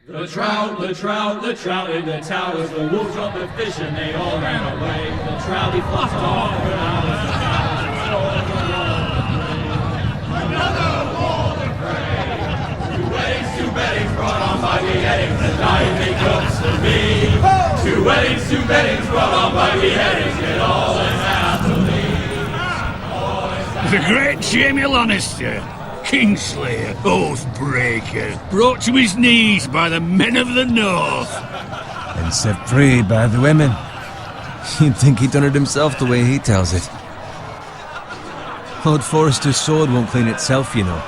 The trout in the towers, the wolves dropped the fish and they all ran away. The trout he flopped off when I was the another wall of prey. Two weddings brought on by beheadings, the dying make jokes to me. Two weddings brought on by beheadings, get all in happily. The great Jamie Lannister, Kingslayer, Oathbreaker, brought to his knees by the men of the North. And set free by the women. You'd think he'd done it himself the way he tells it. Lord Forrester's sword won't clean itself, you know.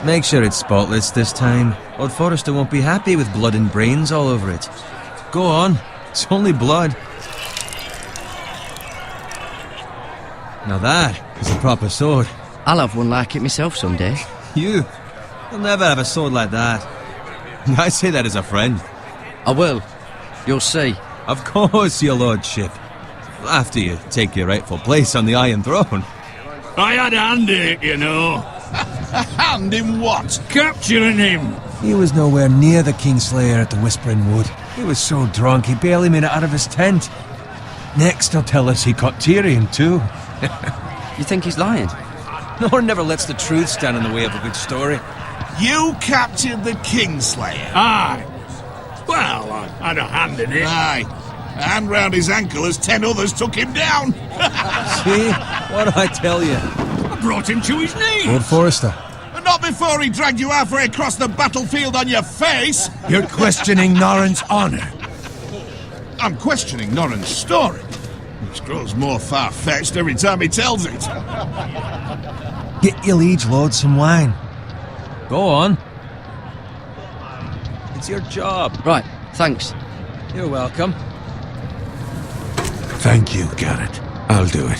Make sure it's spotless this time. Lord Forrester won't be happy with blood and brains all over it. Go on, it's only blood. Now that is a proper sword. I'll have one like it myself someday. You'll never have a sword like that. I say that as a friend. I will. You'll see. Of course, your lordship. After you take your rightful place on the Iron Throne. I had a hand in it, you know. Hand in what? Capturing him. He was nowhere near the Kingslayer at the Whispering Wood. He was so drunk he barely made it out of his tent. Next he'll tell us he caught Tyrion too. You think he's lying? No one never lets the truth stand in the way of a good story. You captured the Kingslayer? Aye. Well, I had a hand in it. Aye. A hand round his ankle as 10 others took him down. See? What'd I tell you? I brought him to his knees. Lord Forrester. But not before he dragged you halfway across the battlefield on your face. You're questioning Norrin's honor. I'm questioning Norrin's story, which grows more far-fetched every time he tells it. Get your liege lord some wine. Go on. It's your job. Right, thanks. You're welcome. Thank you, Garrett. I'll do it.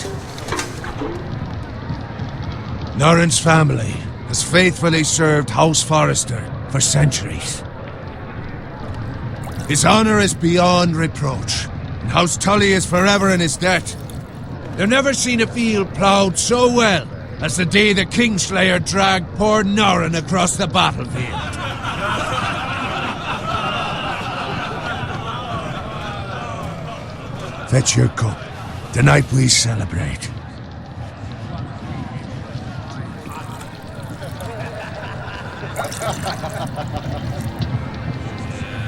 Norrin's family has faithfully served House Forrester for centuries. His honor is beyond reproach, and House Tully is forever in his debt. They've never seen a field ploughed so well as the day the Kingslayer dragged poor Norrin across the battlefield. Fetch your cup. Tonight we celebrate.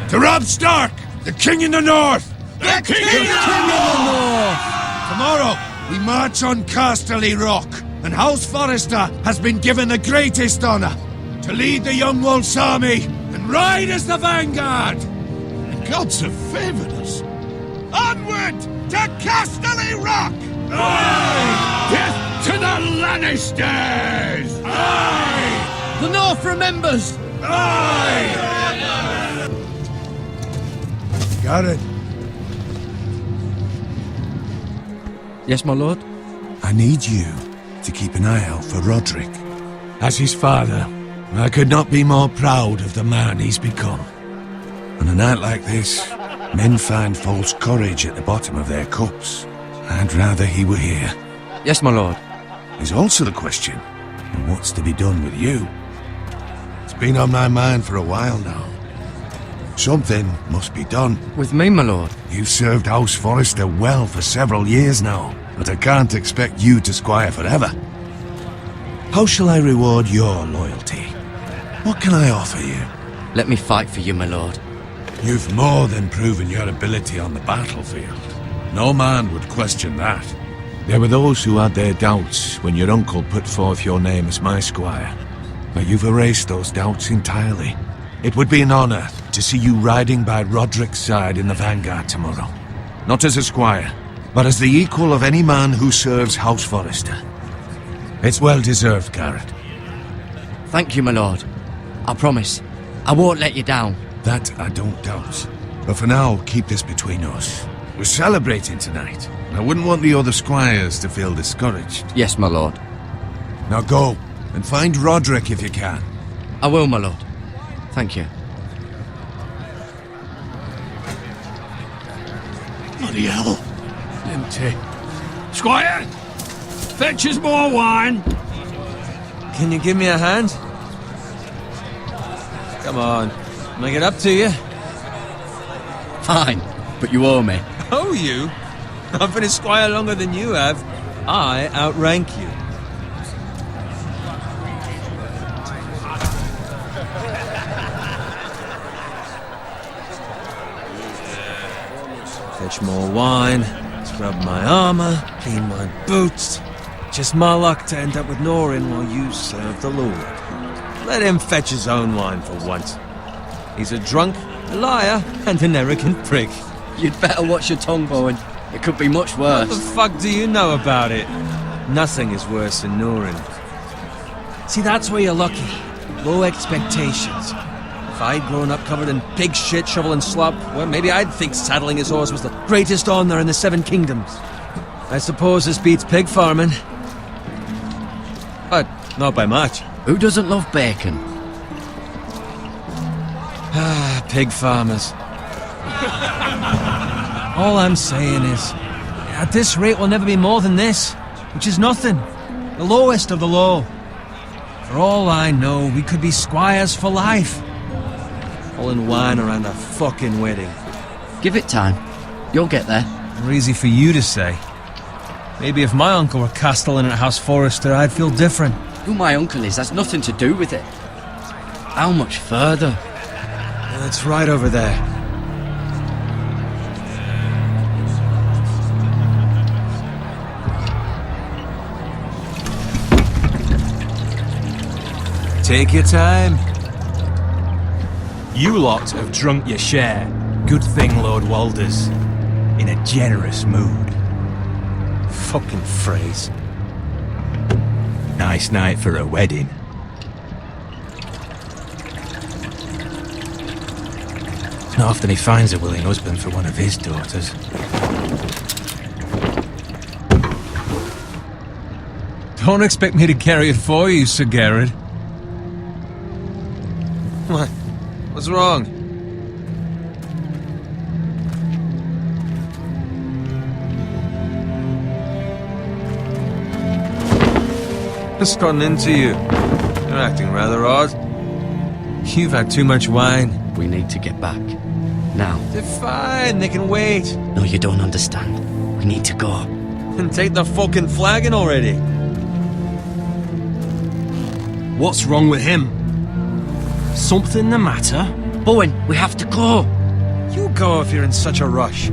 To Robb Stark, the King in the North! The King in the North! Tomorrow, we march on Casterly Rock, and House Forrester has been given the greatest honor to lead the Young Wolf's army and ride as the vanguard! The gods have favored us. Onward to Casterly Rock! Aye! Death to the Lannisters! Aye! The North remembers! Aye! Garrett, Yes, my lord? I need you to keep an eye out for Roderick. As his father, I could not be more proud of the man he's become. On a night like this, men find false courage at the bottom of their cups. I'd rather he were here. Yes, my lord. There's also the question of what's to be done with you. It's been on my mind for a while now. Something must be done. With me, my lord? You've served House Forrester well for several years now, but I can't expect you to squire forever. How shall I reward your loyalty? What can I offer you? Let me fight for you, my lord. You've more than proven your ability on the battlefield. No man would question that. There were those who had their doubts when your uncle put forth your name as my squire. But you've erased those doubts entirely. It would be an honor to see you riding by Roderick's side in the vanguard tomorrow. Not as a squire, but as the equal of any man who serves House Forrester. It's well deserved, Garrett. Thank you, my lord. I promise. I won't let you down. That I don't doubt. But for now, keep this between us. We're celebrating tonight. I wouldn't want the other squires to feel discouraged. Yes, my lord. Now go, and find Roderick if you can. I will, my lord. Thank you. Bloody hell. Empty. Squire! fetch us more wine. Can you give me a hand? Come on. Make it up to you. Fine, but you owe me. Oh, you? I've been a squire longer than you have. I outrank you. Fetch more wine, scrub my armor, clean my boots. Just my luck to end up with Norin while you serve the Lord. Let him fetch his own wine for once. He's a drunk, a liar, and an arrogant prick. You'd better watch your tongue, Bowen. It could be much What the worse. fuck do you know about it? Nothing is worse than Norin. See, that's where you're lucky. Low expectations. If I'd grown up covered in pig shit, shovel and slop, well, maybe I'd think saddling his horse was the greatest honor in the Seven Kingdoms. I suppose this beats pig farming. But not by much. Who doesn't love bacon? Ah, pig farmers. All I'm saying is, at this rate we'll never be more than this, which is nothing. The lowest of the low. For all I know, we could be squires for life. Pulling wine around a fucking wedding. Give it time. You'll get there. More easy for you to say. Maybe if my uncle were castellan at House Forrester, I'd feel different. Who my uncle is has nothing to do with it. How much further? It's right over there. Take your time. You lot have drunk your share. Good thing Lord Walder's in a generous mood. Fucking phrase. Nice night for a wedding. It's not often he finds a willing husband for one of his daughters. Don't expect me to carry it for you, Sir Garrett. What? What's wrong? What's gotten into you? You're acting rather odd. You've had too much wine. We need to get back. Now. They're fine, they can wait. No, you don't understand. We need to go. And take the fucking flagon already. What's wrong with him? Something the matter? Bowen, we have to go. You go if you're in such a rush.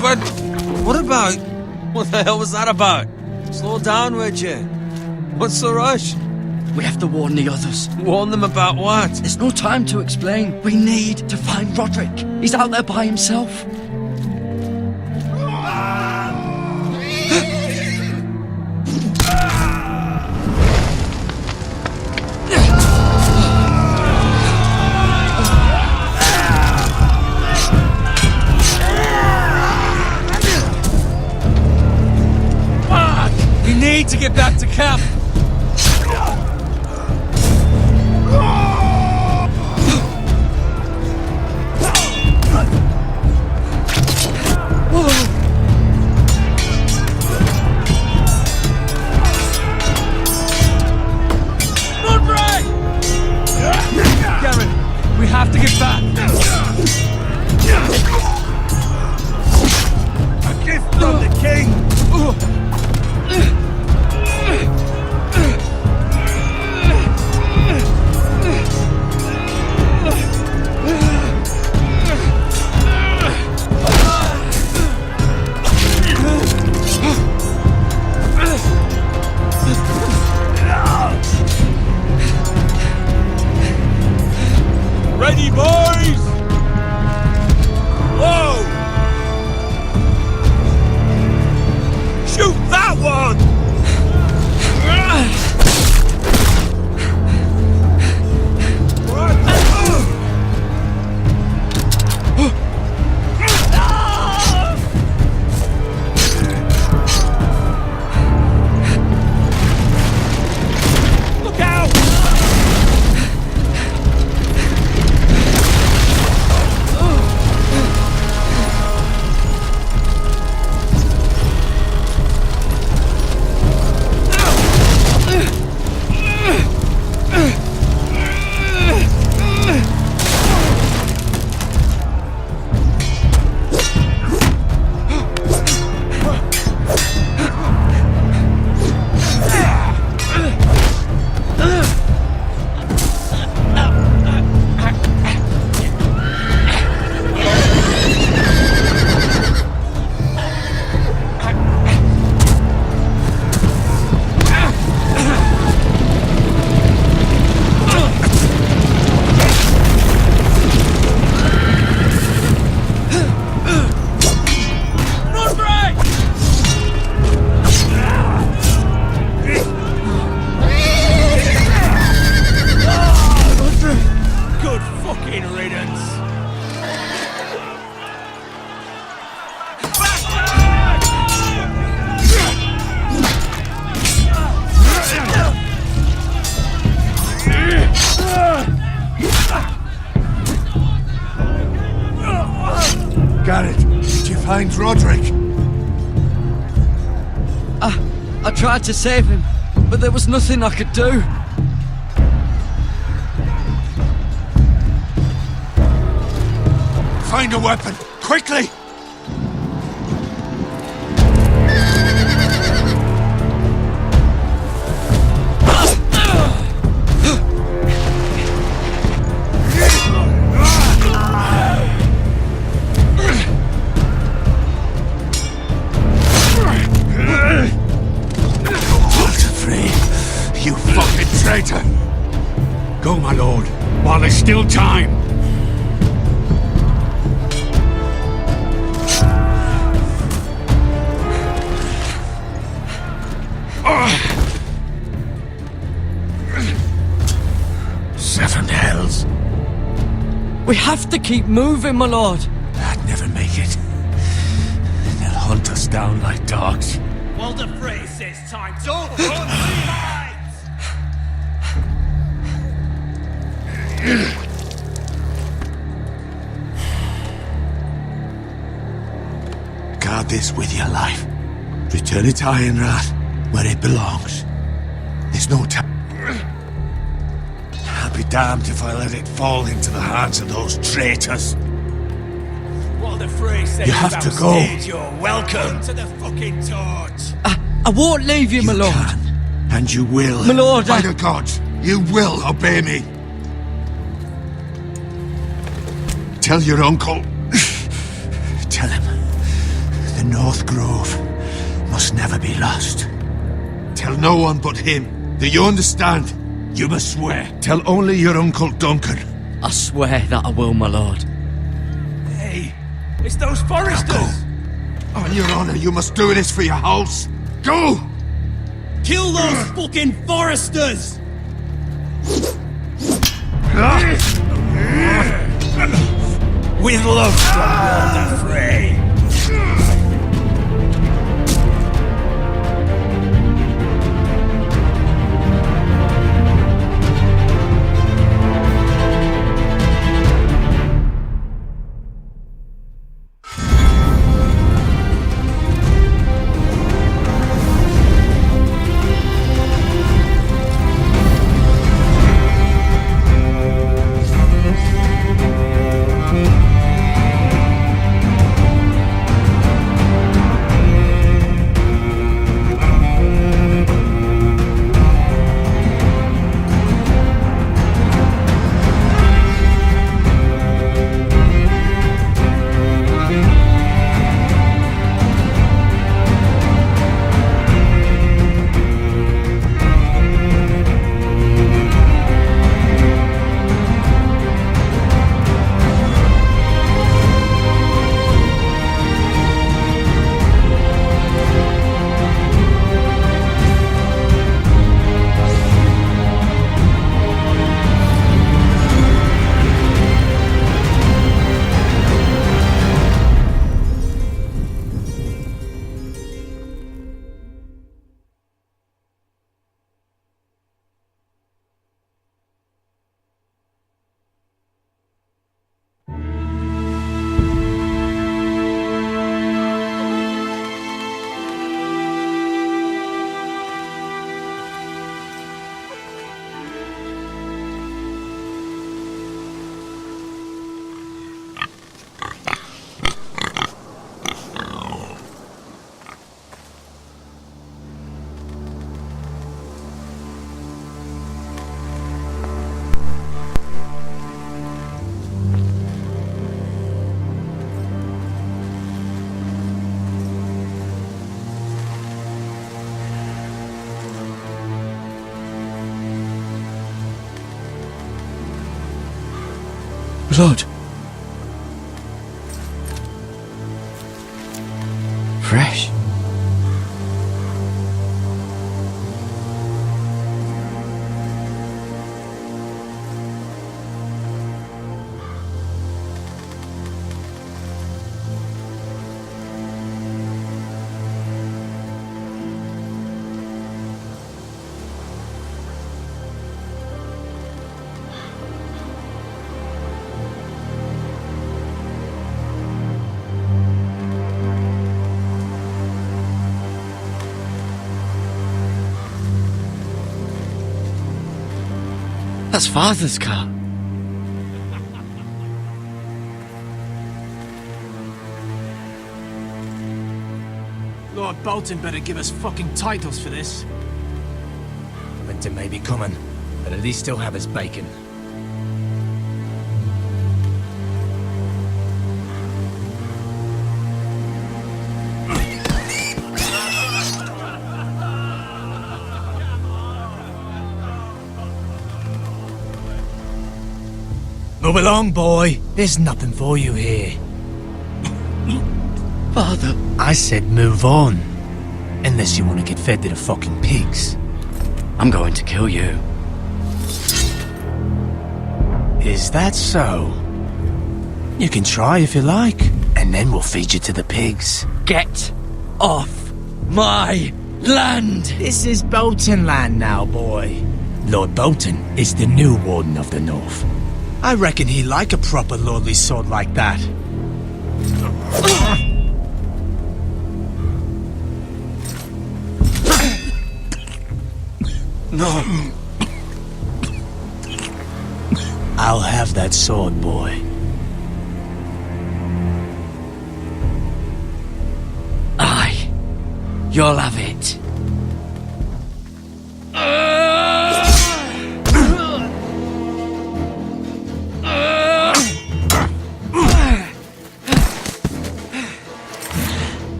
But what about... What the hell was that about? Slow down, would you? What's the rush? We have to warn the others. Warn them about what? There's no time to explain. We need to find Roderick. He's out there by himself. We need to get back to camp. Garen, we have to get back. A gift from the king. Ready, boys! Whoa! Shoot! find Roderick? I tried to save him, but there was nothing I could do. Find a weapon, quickly! You fucking traitor! Go, my lord, while there's still time. Seven hells. We have to keep moving, my lord. I'd never make it. They'll hunt us down like dogs. Well, the phrase says time. Don't run, Guard this with your life. Return it to Ironrath, where it belongs. There's no time. I'll be damned if I let it fall into the hands of those traitors. Well, the phrase says You have to go. You're welcome to the fucking torch. I won't leave you, my lord. Can, and you will. My lord, By the gods, you will obey me! Tell your uncle. Tell him. The North Grove must never be lost. Tell no one but him. Do you understand? You must swear. Tell only your Uncle Duncan. I swear that I will, my lord. Hey, it's those foresters. On your honor, you must do this for your house. Go! Kill those fucking foresters. With love from Lord the Frey. Blood. Fresh. That's Father's car. Lord Bolton better give us fucking titles for this. Winter may be coming, but at least he'll have his bacon. Move along, boy. There's nothing for you here. Father. I said move on. Unless you want to get fed to the fucking pigs. I'm going to kill you. Is that so? You can try if you like, and then we'll feed you to the pigs. Get off my land! This is Bolton land now, boy. Lord Bolton is the new Warden of the North. I reckon he'd like a proper lordly sword like that. No. I'll have that sword, boy. Aye. You'll have it.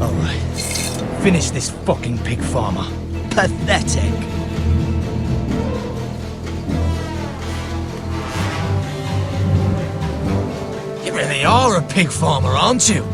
Alright. Finish this fucking pig farmer. Pathetic. You really are a pig farmer, aren't you?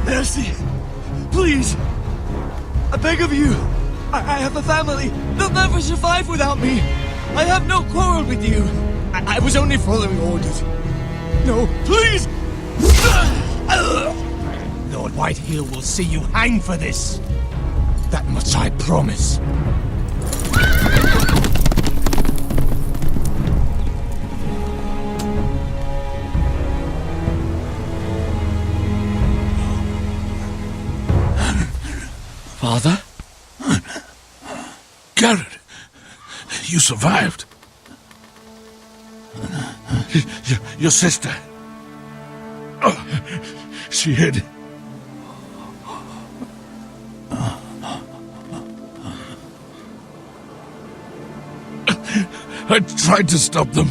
Mercy! Please! I beg of you! I have a family! They'll never survive without me! I have no quarrel with you! I was only following orders. No, please! Lord Whitehill will see you hang for this. That much I promise. Father? Garrett, you survived. Your sister. Oh, she hid. I tried to stop them.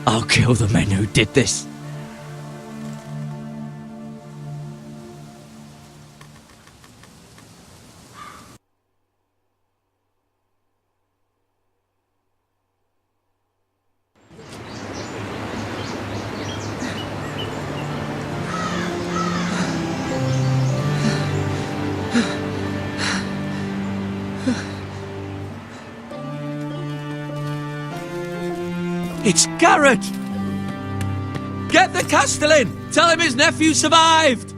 I'll kill the men who did this. It's Garrett! Get the Castellan! Tell him his nephew survived!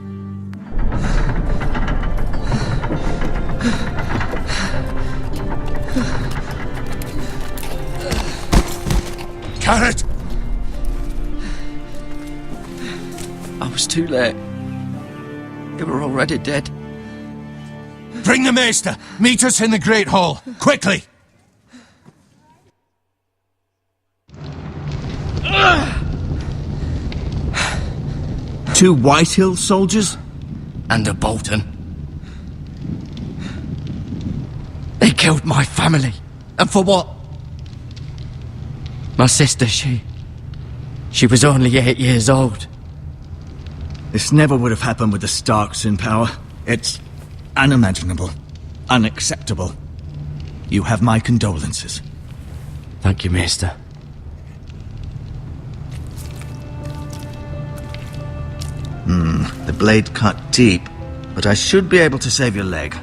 Garrett! I was too late. They were already dead. Bring the maester! Meet us in the Great Hall! Quickly! Two Whitehill soldiers? And a Bolton. They killed my family. And for what? My sister, she was only 8 years old. This never would have happened with the Starks in power. It's unimaginable. Unacceptable. You have my condolences. Thank you, Maester. The blade cut deep, but I should be able to save your leg.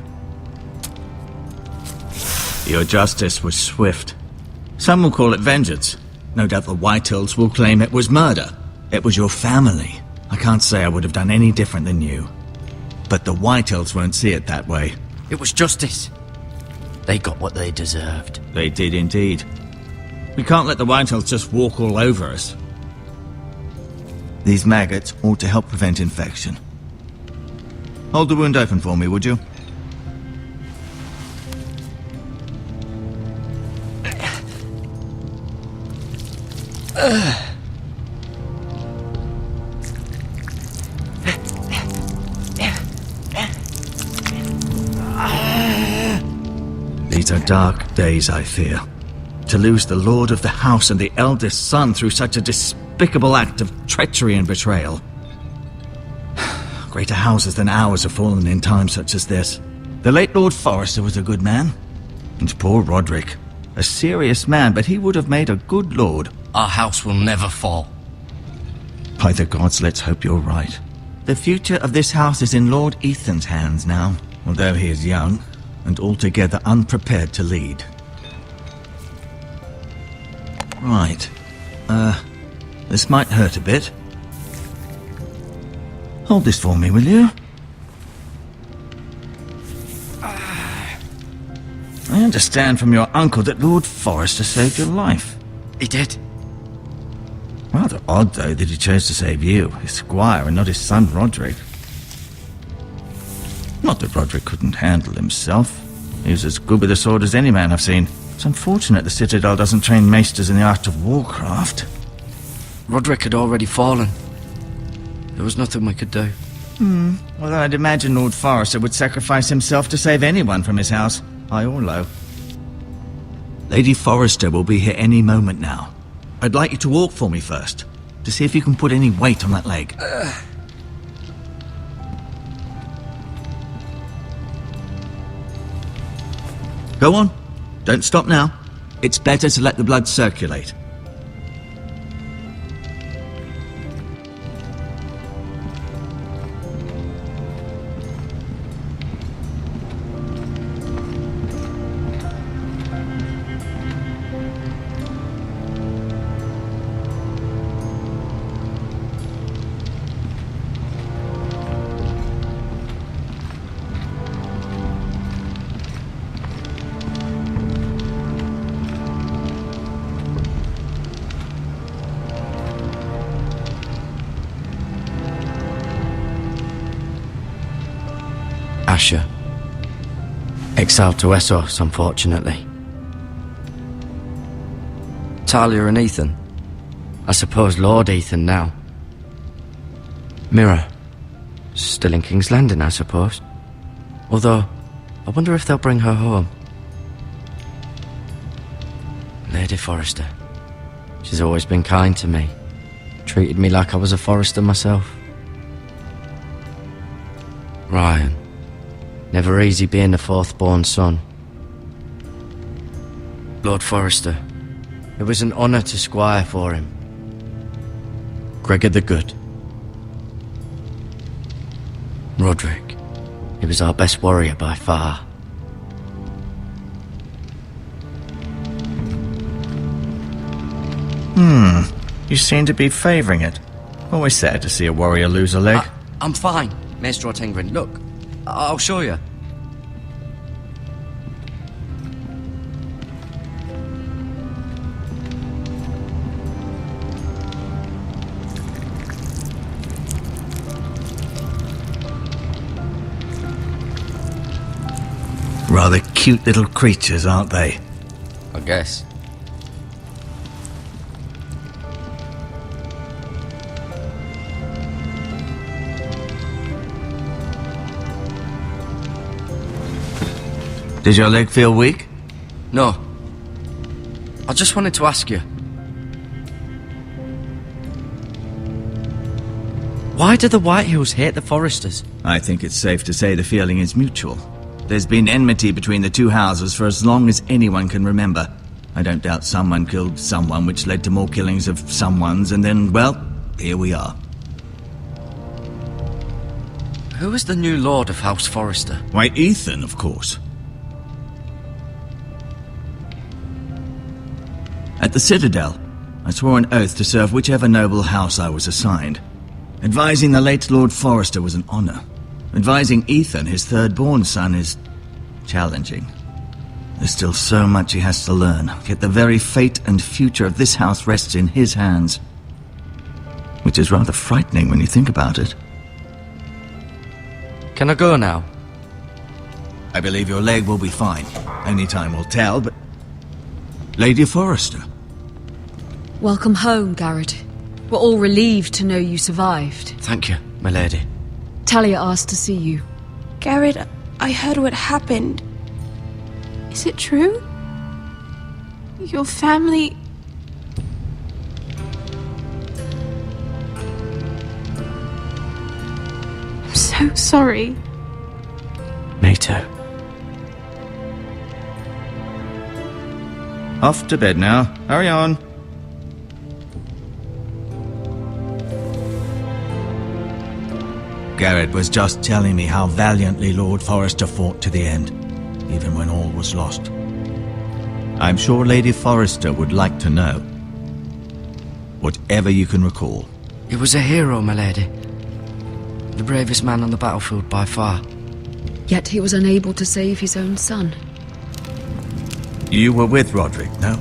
Your justice was swift. Some will call it vengeance. No doubt the Whitehills will claim it was murder. It was your family. I can't say I would have done any different than you. But the Whitehills won't see it that way. It was justice. They got what they deserved. They did indeed. We can't let the Whitehills just walk all over us. These maggots ought to help prevent infection. Hold the wound open for me, would you? These are dark days, I fear. To lose the lord of the house and the eldest son through such a despicable act of treachery and betrayal. Greater houses than ours have fallen in times such as this. The late Lord Forrester was a good man. And poor Roderick. A serious man, but he would have made a good lord. Our house will never fall. By the gods, let's hope you're right. The future of this house is in Lord Ethan's hands now, although he is young and altogether unprepared to lead. Right. This might hurt a bit. Hold this for me, will you? I understand from your uncle that Lord Forrester saved your life. He did. Rather odd, though, that he chose to save you, his squire, and not his son Roderick. Not that Roderick couldn't handle himself. He was as good with a sword as any man I've seen. It's unfortunate the Citadel doesn't train maesters in the art of warcraft. Roderick had already fallen. There was nothing we could do. Well, I'd imagine Lord Forrester would sacrifice himself to save anyone from his house, high or low. Lady Forrester will be here any moment now. I'd like you to walk for me first, to see if you can put any weight on that leg. Go on. Don't stop now. It's better to let the blood circulate. Asher. Exiled to Essos, unfortunately. Talia and Ethan. I suppose Lord Ethan now. Mira. Still in King's Landing, I suppose. Although, I wonder if they'll bring her home. Lady Forrester. She's always been kind to me. Treated me like I was a Forrester myself. Ryan. Never easy being the fourth-born son. Lord Forrester. It was an honour to squire for him. Gregor the Good. Roderick. He was our best warrior by far. You seem to be favouring it. Always sad to see a warrior lose a leg. I'm fine, Maester Ortengrin. Look, I'll show you. Rather cute little creatures, aren't they? I guess. Did your leg feel weak? No. I just wanted to ask you. Why do the Whitehills hate the Foresters? I think it's safe to say the feeling is mutual. There's been enmity between the two houses for as long as anyone can remember. I don't doubt someone killed someone, which led to more killings of someones, and then, well, here we are. Who is the new Lord of House Forrester? Why, Ethan, of course. At the Citadel, I swore an oath to serve whichever noble house I was assigned. Advising the late Lord Forrester was an honor. Advising Ethan, his third-born son, is challenging. There's still so much he has to learn, yet the very fate and future of this house rests in his hands. Which is rather frightening when you think about it. Can I go now? I believe your leg will be fine. Only time will tell, but... Lady Forrester. Welcome home, Garrett. We're all relieved to know you survived. Thank you, my lady. Talia asked to see you. Garrett, I heard what happened. Is it true? Your family... I'm so sorry. Me too. Off to bed now. Hurry on. Garrett was just telling me how valiantly Lord Forrester fought to the end, even when all was lost. I'm sure Lady Forrester would like to know. Whatever you can recall. He was a hero, my lady. The bravest man on the battlefield by far. Yet he was unable to save his own son. You were with Roderick, no?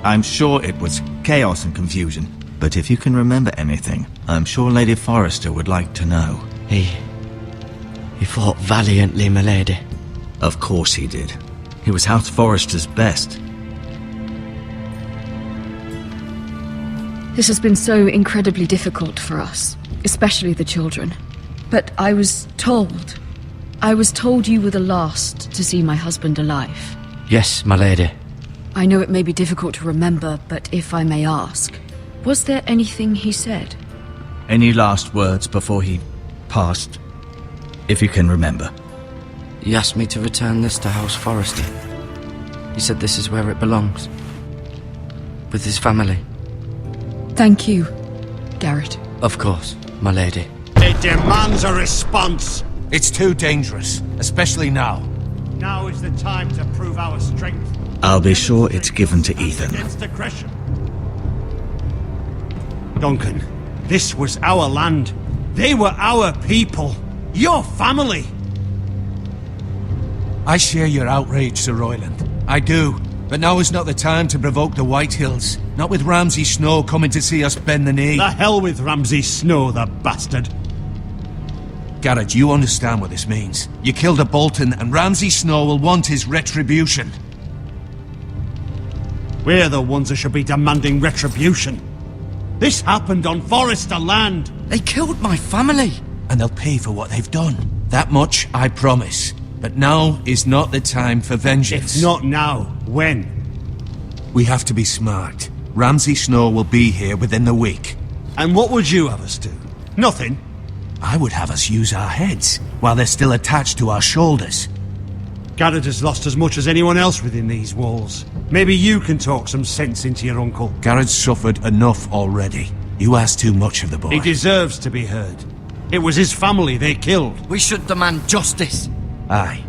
I'm sure it was chaos and confusion, but if you can remember anything, I'm sure Lady Forrester would like to know. He fought valiantly, my lady. Of course he did. He was House Forrester's best. This has been so incredibly difficult for us, especially the children. But I was told you were the last to see my husband alive. Yes, my lady. I know it may be difficult to remember, but if I may ask, was there anything he said? Any last words before he passed? If you can remember. He asked me to return this to House Forrester. He said this is where it belongs. With his family. Thank you, Garrett. Of course, my lady. It demands a response. It's too dangerous, especially now. Now is the time to prove our strength. I'll be sure it's given to Ethan. Against aggression. Duncan, this was our land. They were our people. Your family. I share your outrage, Sir Royland. I do. But now is not the time to provoke the Whitehills. Not with Ramsay Snow coming to see us bend the knee. The hell with Ramsay Snow, the bastard. Garrett, you understand what this means. You killed a Bolton, and Ramsay Snow will want his retribution. We're the ones that should be demanding retribution. This happened on Forrester land. They killed my family. And they'll pay for what they've done. That much I promise. But now is not the time for vengeance. If not now, when? We have to be smart. Ramsay Snow will be here within the week. And what would you have us do? Nothing? I would have us use our heads, while they're still attached to our shoulders. Garrett has lost as much as anyone else within these walls. Maybe you can talk some sense into your uncle. Garrett's suffered enough already. You ask too much of the boy. He deserves to be heard. It was his family they killed. We should demand justice. Aye.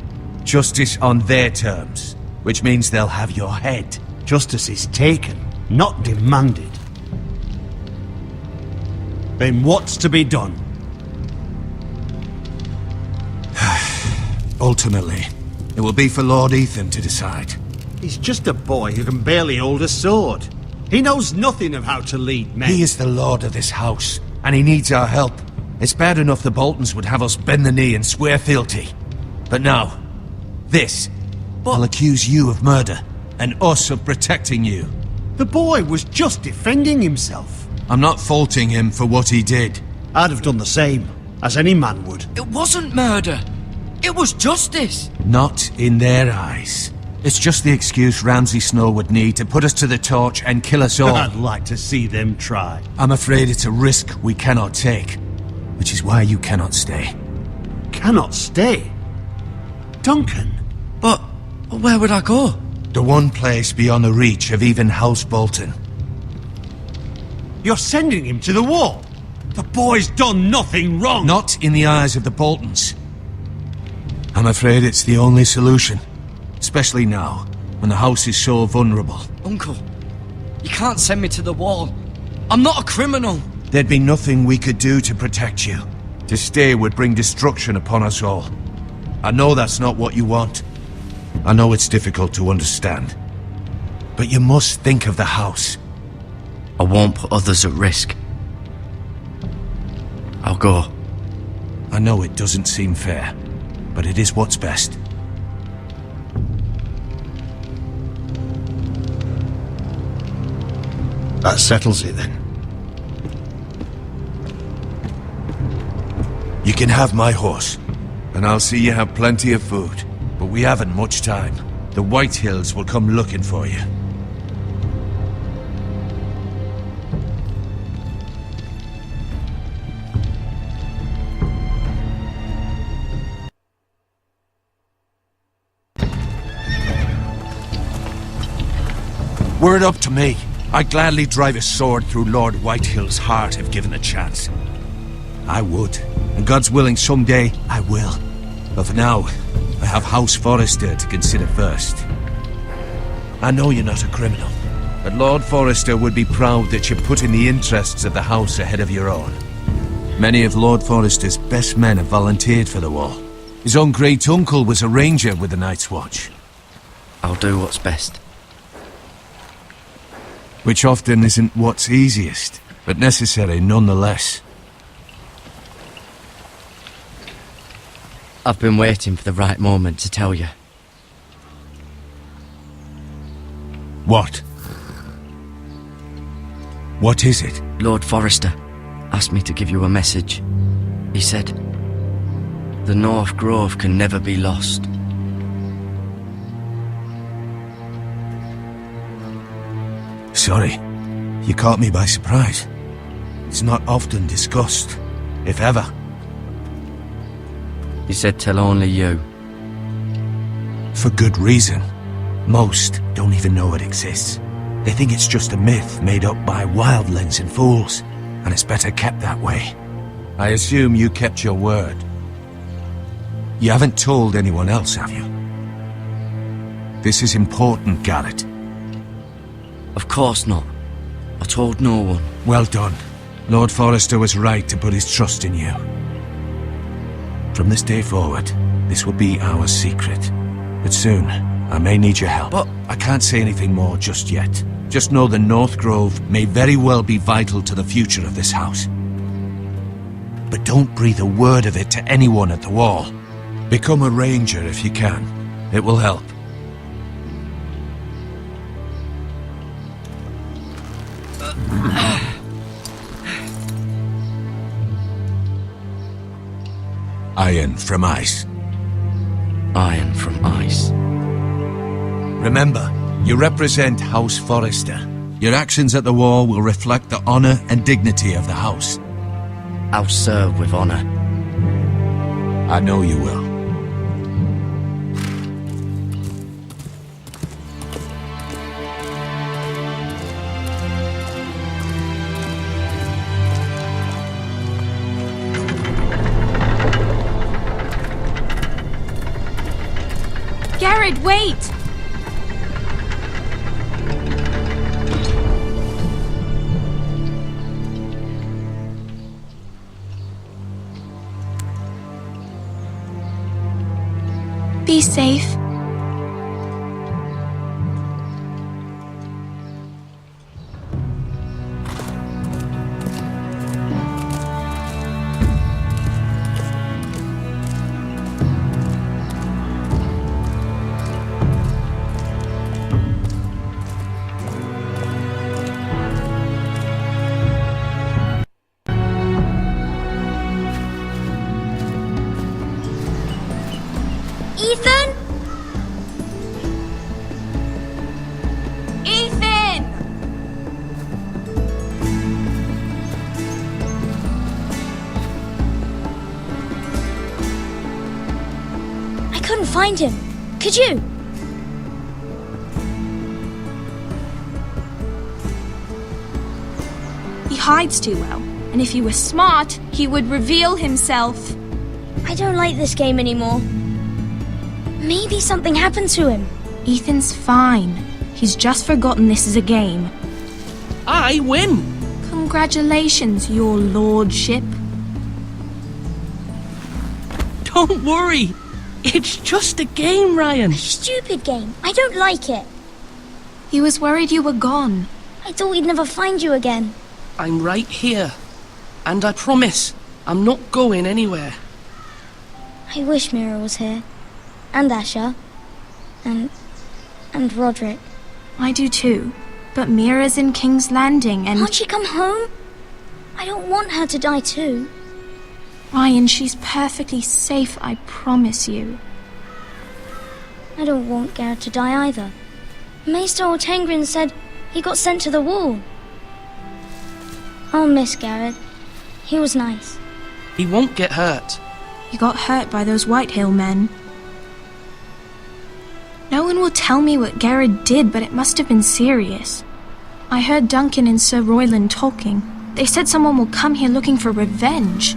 Justice on their terms. Which means they'll have your head. Justice is taken, not demanded. Then what's to be done? Ultimately, it will be for Lord Ethan to decide. He's just a boy who can barely hold a sword. He knows nothing of how to lead men. He is the lord of this house, and he needs our help. It's bad enough the Boltons would have us bend the knee and swear fealty. But now, this will accuse you of murder, and us of protecting you. The boy was just defending himself. I'm not faulting him for what he did. I'd have done the same, as any man would. It wasn't murder. It was justice. Not in their eyes. It's just the excuse Ramsay Snow would need to put us to the torch and kill us all. I'd like to see them try. I'm afraid it's a risk we cannot take. which is why you cannot stay. Cannot stay? Duncan? But where would I go? The one place beyond the reach of even House Bolton. You're sending him to the wall? The boy's done nothing wrong! Not in the eyes of the Boltons. I'm afraid it's the only solution. Especially now, when the house is so vulnerable. Uncle, you can't send me to the wall. I'm not a criminal. There'd be nothing we could do to protect you. To stay would bring destruction upon us all. I know that's not what you want. I know it's difficult to understand. But you must think of the house. I won't put others at risk. I'll go. I know it doesn't seem fair, but it is what's best. That settles it then. You can have my horse, and I'll see you have plenty of food. But we haven't much time. The White Hills will come looking for you. Were it up to me, I'd gladly drive a sword through Lord Whitehill's heart if given a chance. I would, and God's willing someday I will. But for now, I have House Forrester to consider first. I know you're not a criminal, but Lord Forrester would be proud that you're putting the interests of the house ahead of your own. Many of Lord Forrester's best men have volunteered for the wall. His own great-uncle was a ranger with the Night's Watch. I'll do what's best. Which often isn't what's easiest, but necessary nonetheless. I've been waiting for the right moment to tell you. What? What is it? Lord Forrester asked me to give you a message. He said, the North Grove can never be lost. Sorry, you caught me by surprise. It's not often discussed, if ever. He said tell only you. For good reason. Most don't even know it exists. They think it's just a myth made up by wildlings and fools, and it's better kept that way. I assume you kept your word. You haven't told anyone else, have you? This is important, Garrett. Of course not. I told no one. Well done. Lord Forrester was right to put his trust in you. From this day forward, this will be our secret. But soon, I may need your help. But I can't say anything more just yet. Just know the North Grove may very well be vital to the future of this house. But don't breathe a word of it to anyone at the wall. Become a ranger if you can. It will help. Iron from ice. Iron from ice. Remember, you represent House Forrester. Your actions at the wall will reflect the honor and dignity of the house. I'll serve with honor. I know you will. Garrett, wait! Be safe. Ethan? find him. Could you? He hides too well, and if he were smart, he would reveal himself. I don't like this game anymore. Maybe something happened to him. Ethan's fine. He's just forgotten this is a game. I win! Congratulations, your lordship. Don't worry. It's just a game, Ryan. A stupid game. I don't like it. He was worried you were gone. I thought we'd never find you again. I'm right here. And I promise, I'm not going anywhere. I wish Mira was here. And Asher. And Roderick. I do too. But Mira's in King's Landing and... Can't she come home? I don't want her to die too. Ryan, she's perfectly safe, I promise you. I don't want Garrett to die either. Maester Ortengrin said he got sent to the wall. I'll miss Garrett. He was nice. He won't get hurt. He got hurt by those Whitehill men. No one will tell me what Garrett did, but it must have been serious. I heard Duncan and Sir Royland talking. They said someone will come here looking for revenge.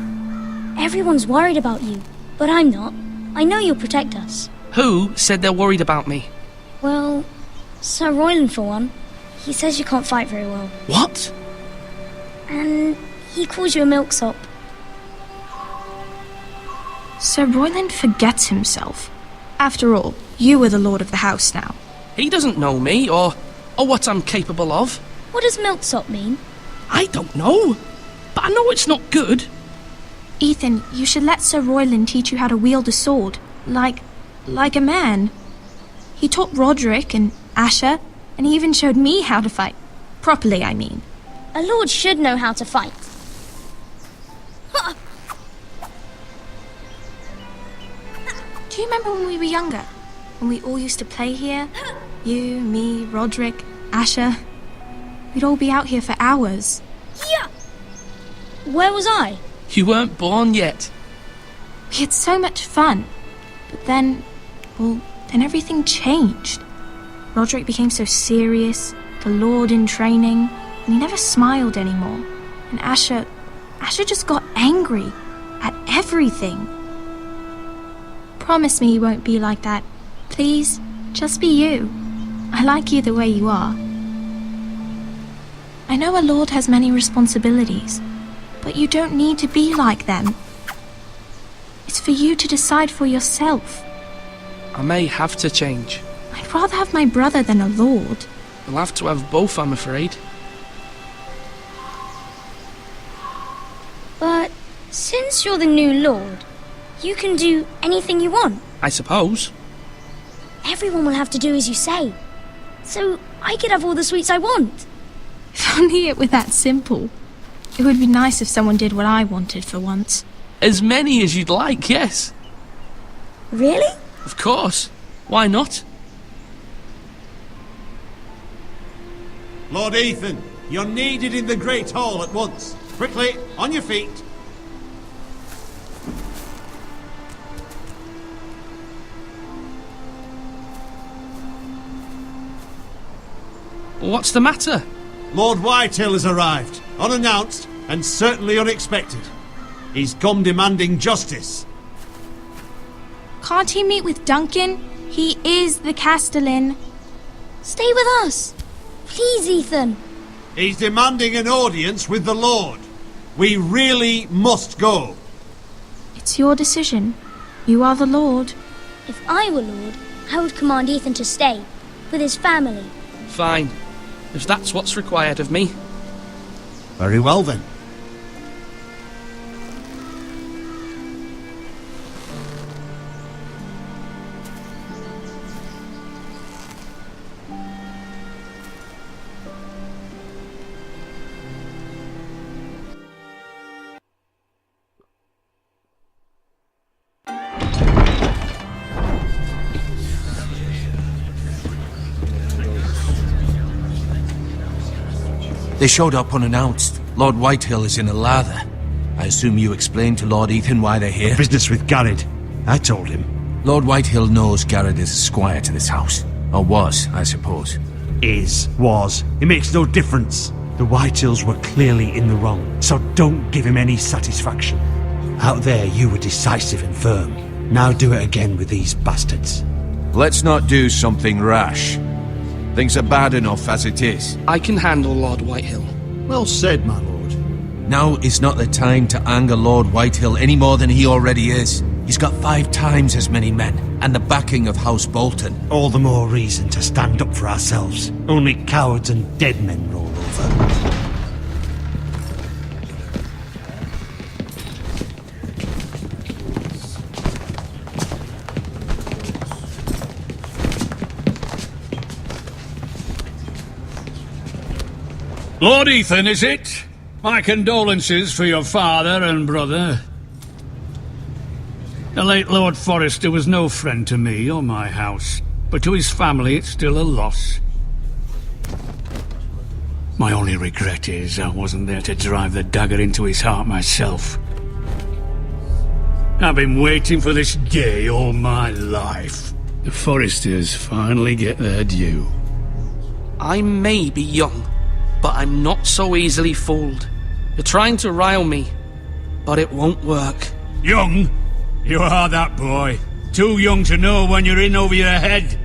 Everyone's worried about you, but I'm not. I know you'll protect us. Who said they're worried about me? Well, Sir Royland for one. He says you can't fight very well. What? And he calls you a milksop. Sir Royland forgets himself. After all, you are the lord of the house now. He doesn't know me, or what I'm capable of. What does milksop mean? I don't know, but I know it's not good. Ethan, you should let Sir Royland teach you how to wield a sword, like a man. He taught Roderick and Asher, and he even showed me how to fight. Properly, I mean. A lord should know how to fight. Do you remember when we were younger? When we all used to play here? You, me, Roderick, Asher. We'd all be out here for hours. Yeah! Where was I? You weren't born yet. We had so much fun. But then everything changed. Roderick became so serious, the Lord in training, and he never smiled anymore. And Asher just got angry at everything. Promise me you won't be like that. Please, just be you. I like you the way you are. I know a lord has many responsibilities, but you don't need to be like them. It's for you to decide for yourself. I may have to change. I'd rather have my brother than a lord. We'll have to have both, I'm afraid. But since you're the new lord, you can do anything you want. I suppose. Everyone will have to do as you say. So I could have all the sweets I want. If only it were that simple. It would be nice if someone did what I wanted for once. As many as you'd like, yes. Really? Of course. Why not? Lord Ethan, you're needed in the Great Hall at once. Quickly, on your feet. What's the matter? Lord Whitehill has arrived, unannounced and certainly unexpected. He's come demanding justice. Can't he meet with Duncan? He is the Castellan. Stay with us. Please, Ethan. He's demanding an audience with the Lord. We really must go. It's your decision. You are the Lord. If I were Lord, I would command Ethan to stay, with his family. Fine. If that's what's required of me. Very well then. They showed up unannounced. Lord Whitehill is in a lather. I assume you explained to Lord Ethan why they're here? Business with Garrett. I told him. Lord Whitehill knows Garrett is a squire to this house. Or was, I suppose. Was. It makes no difference. The Whitehills were clearly in the wrong, so don't give him any satisfaction. Out there, you were decisive and firm. Now do it again with these bastards. Let's not do something rash. Things are bad enough as it is. I can handle Lord Whitehill. Well said, my lord. Now is not the time to anger Lord Whitehill any more than he already is. He's got 5 times as many men, and the backing of House Bolton. All the more reason to stand up for ourselves. Only cowards and dead men roll over. Lord Ethan, is it? My condolences for your father and brother. The late Lord Forrester was no friend to me or my house, but to his family it's still a loss. My only regret is I wasn't there to drive the dagger into his heart myself. I've been waiting for this day all my life. The Forresters finally get their due. I may be young, but I'm not so easily fooled. You're trying to rile me, but it won't work. Young? You are that boy. Too young to know when you're in over your head.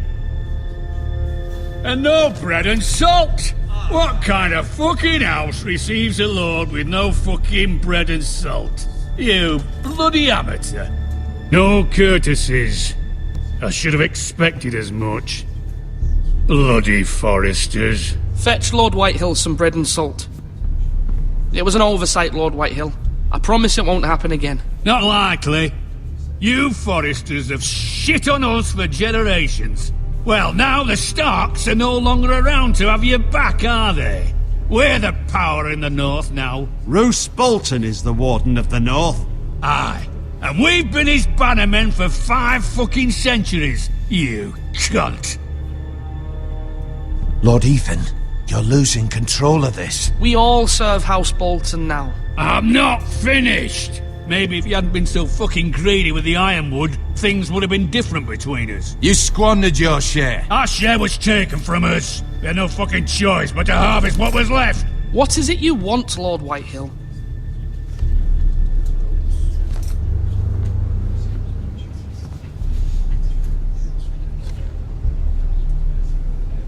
And no bread and salt! What kind of fucking house receives a lord with no fucking bread and salt? You bloody amateur. No courtesies. I should have expected as much. Bloody Forresters. Fetch Lord Whitehill some bread and salt. It was an oversight, Lord Whitehill. I promise it won't happen again. Not likely. You Forresters have shit on us for generations. Well, now the Starks are no longer around to have your back, are they? We're the power in the north now. Roose Bolton is the Warden of the North. Aye. And we've been his bannermen for 5 fucking centuries. You cunt. Lord Ethan, you're losing control of this. We all serve House Bolton now. I'm not finished. Maybe if you hadn't been so fucking greedy with the ironwood, things would have been different between us. You squandered your share. Our share was taken from us. We had no fucking choice but to harvest what was left. What is it you want, Lord Whitehill?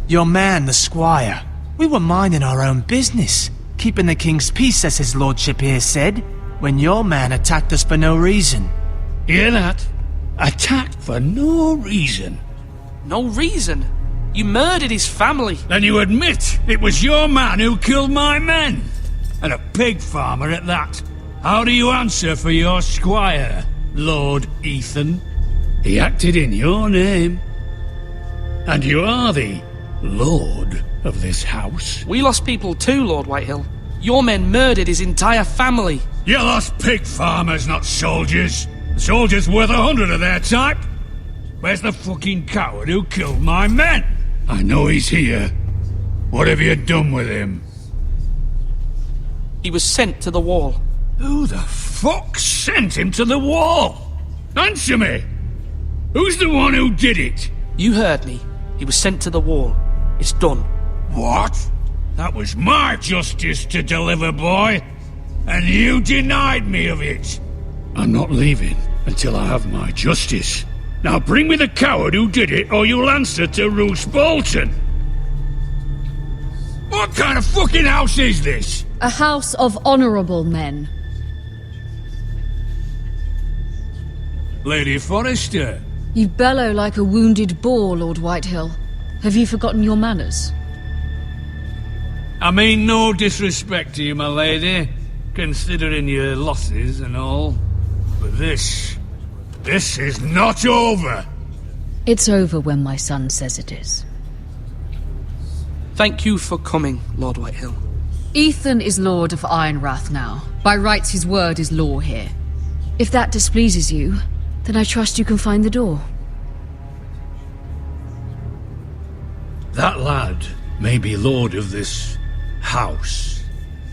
Your man, the squire. We were minding our own business, keeping the king's peace, as his lordship here said, when your man attacked us for no reason. Hear that? Attacked for no reason. No reason? You murdered his family. Then you admit it was your man who killed my men. And a pig farmer at that. How do you answer for your squire, Lord Ethan? He acted in your name. And you are the lord of this house. We lost people too, Lord Whitehill. Your men murdered his entire family. You lost pig farmers, not soldiers. The soldiers worth 100 of their type. Where's the fucking coward who killed my men? I know he's here. What have you done with him? He was sent to the wall. Who the fuck sent him to the wall? Answer me! Who's the one who did it? You heard me. He was sent to the wall. It's done. What? That was my justice to deliver, boy. And you denied me of it. I'm not leaving until I have my justice. Now bring me the coward who did it, or you'll answer to Roose Bolton. What kind of fucking house is this? A house of honourable men. Lady Forrester. You bellow like a wounded boar, Lord Whitehill. Have you forgotten your manners? I mean no disrespect to you, my lady, considering your losses and all. But this is not over. It's over when my son says it is. Thank you for coming, Lord Whitehill. Ethan is Lord of Ironrath now. By rights, his word is law here. If that displeases you, then I trust you can find the door. That lad may be lord of this house,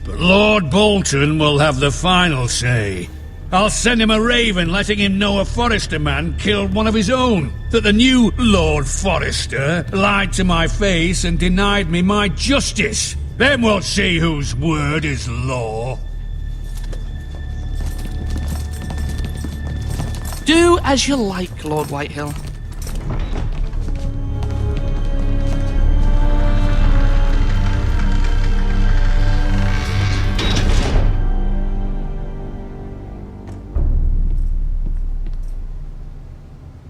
but Lord Bolton will have the final say. I'll send him a raven letting him know a Forrester man killed one of his own. That the new Lord Forrester lied to my face and denied me my justice. Then we'll see whose word is law. Do as you like, Lord Whitehill.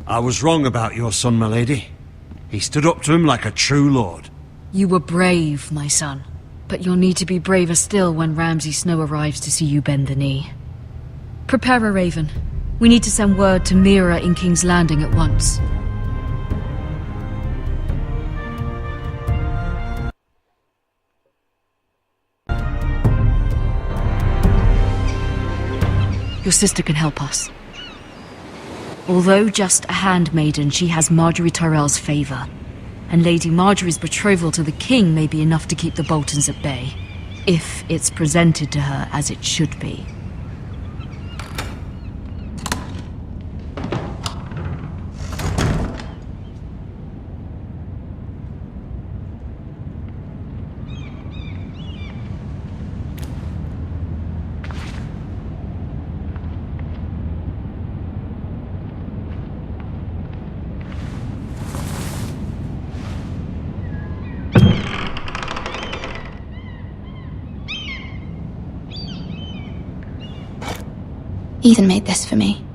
I was wrong about your son, my lady. He stood up to him like a true lord. You were brave, my son. But you'll need to be braver still when Ramsay Snow arrives to see you bend the knee. Prepare a raven. We need to send word to Mira in King's Landing at once. Your sister can help us. Although just a handmaiden, she has Marjorie Tyrell's favor. And Lady Marjorie's betrothal to the king may be enough to keep the Boltons at bay. If it's presented to her as it should be. Ethan made this for me.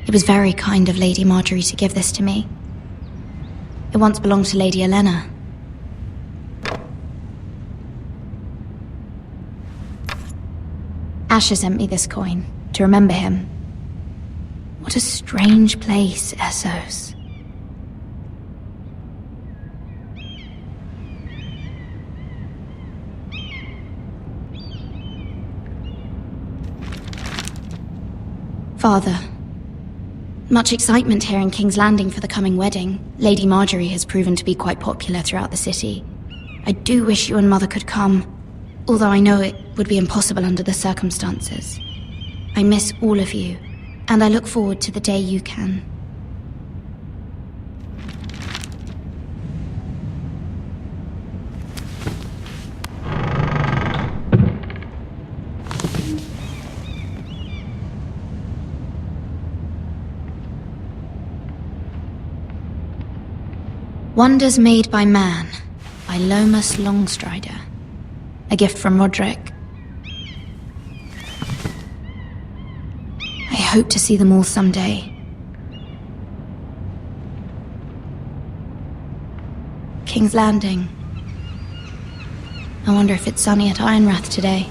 It was very kind of Lady Marjorie to give this to me. It once belonged to Lady Elena. Asher sent me this coin to remember him. What a strange place, Essos. Father, much excitement here in King's Landing for the coming wedding. Lady Marjorie has proven to be quite popular throughout the city. I do wish you and Mother could come, although I know it would be impossible under the circumstances. I miss all of you, and I look forward to the day you can. Wonders Made by Man, by Lomas Longstrider. A gift from Roderick. I hope to see them all someday. King's Landing. I wonder if it's sunny at Ironrath today.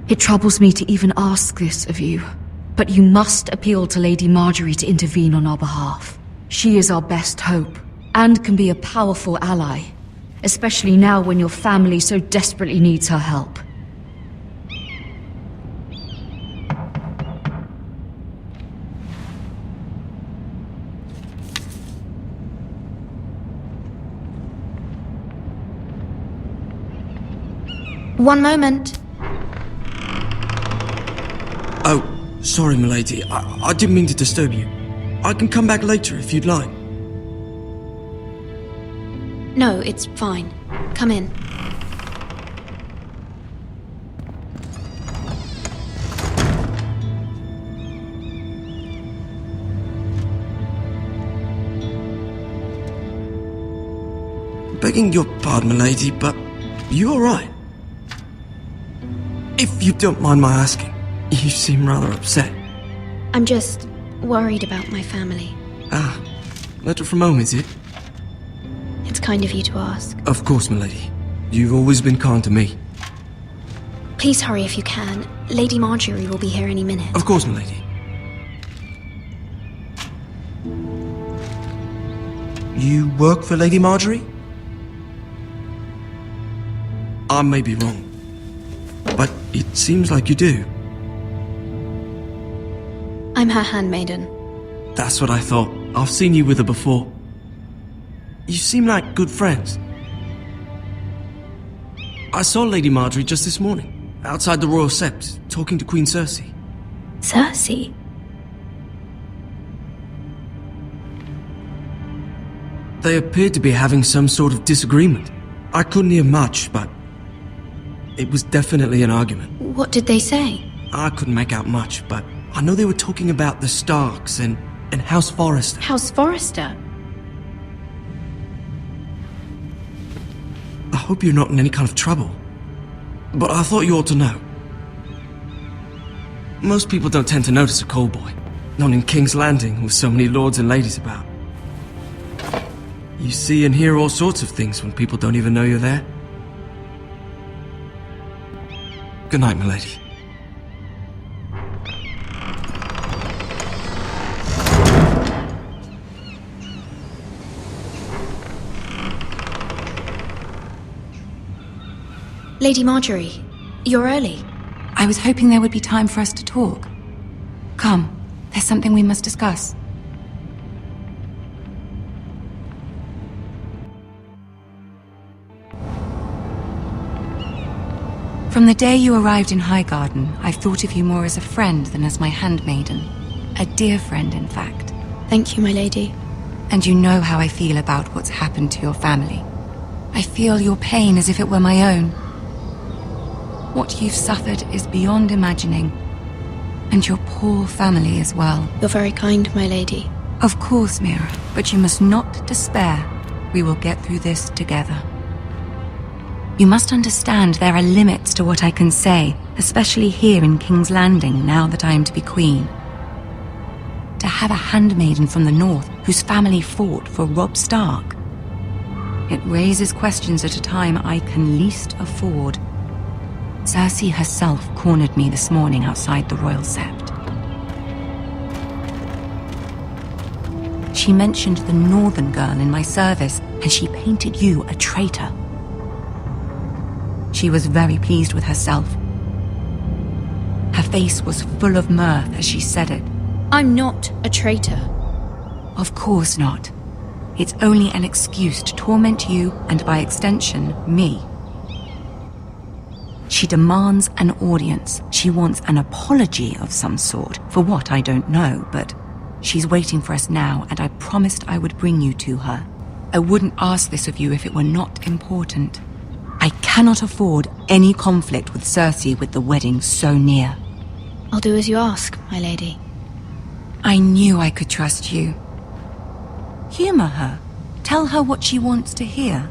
It troubles me to even ask this of you, but you must appeal to Lady Marjorie to intervene on our behalf. She is our best hope, and can be a powerful ally, especially now when your family so desperately needs her help. One moment. Oh, sorry, milady. I didn't mean to disturb you. I can come back later if you'd like. No, it's fine. Come in. Begging your pardon, milady, but you alright? If you don't mind my asking, you seem rather upset. I'm just worried about my family. Ah, letter from home, is it? It's kind of you to ask. Of course, milady. You've always been kind to me. Please hurry if you can. Lady Marjorie will be here any minute. Of course, milady. You work for Lady Marjorie? I may be wrong, It seems like you do. I'm her handmaiden. That's what I thought. I've seen you with her before. You seem like good friends. I saw Lady Marjorie just this morning, outside the Royal Sept, talking to Queen Cersei. Cersei? They appeared to be having some sort of disagreement. I couldn't hear much, but it was definitely an argument. What did they say? I couldn't make out much, but I know they were talking about the Starks and House Forrester. House Forrester? I hope you're not in any kind of trouble, but I thought you ought to know. Most people don't tend to notice a call boy, not in King's Landing with so many lords and ladies about. You see and hear all sorts of things when people don't even know you're there. Good night, milady. Lady Marjorie, you're early. I was hoping there would be time for us to talk. Come, there's something we must discuss. From the day you arrived in Highgarden, I've thought of you more as a friend than as my handmaiden. A dear friend, in fact. Thank you, my lady. And you know how I feel about what's happened to your family. I feel your pain as if it were my own. What you've suffered is beyond imagining. And your poor family as well. You're very kind, my lady. Of course, Mira, but you must not despair. We will get through this together. You must understand there are limits to what I can say, especially here in King's Landing, now that I am to be queen. To have a handmaiden from the north whose family fought for Robb Stark. It raises questions at a time I can least afford. Cersei herself cornered me this morning outside the Royal Sept. She mentioned the northern girl in my service, and she painted you a traitor. She was very pleased with herself. Her face was full of mirth as she said it. I'm not a traitor. Of course not. It's only an excuse to torment you, and by extension, me. She demands an audience. She wants an apology of some sort, for what I don't know, but she's waiting for us now, and I promised I would bring you to her. I wouldn't ask this of you if it were not important. I cannot afford any conflict with Cersei with the wedding so near. I'll do as you ask, my lady. I knew I could trust you. Humor her. Tell her what she wants to hear.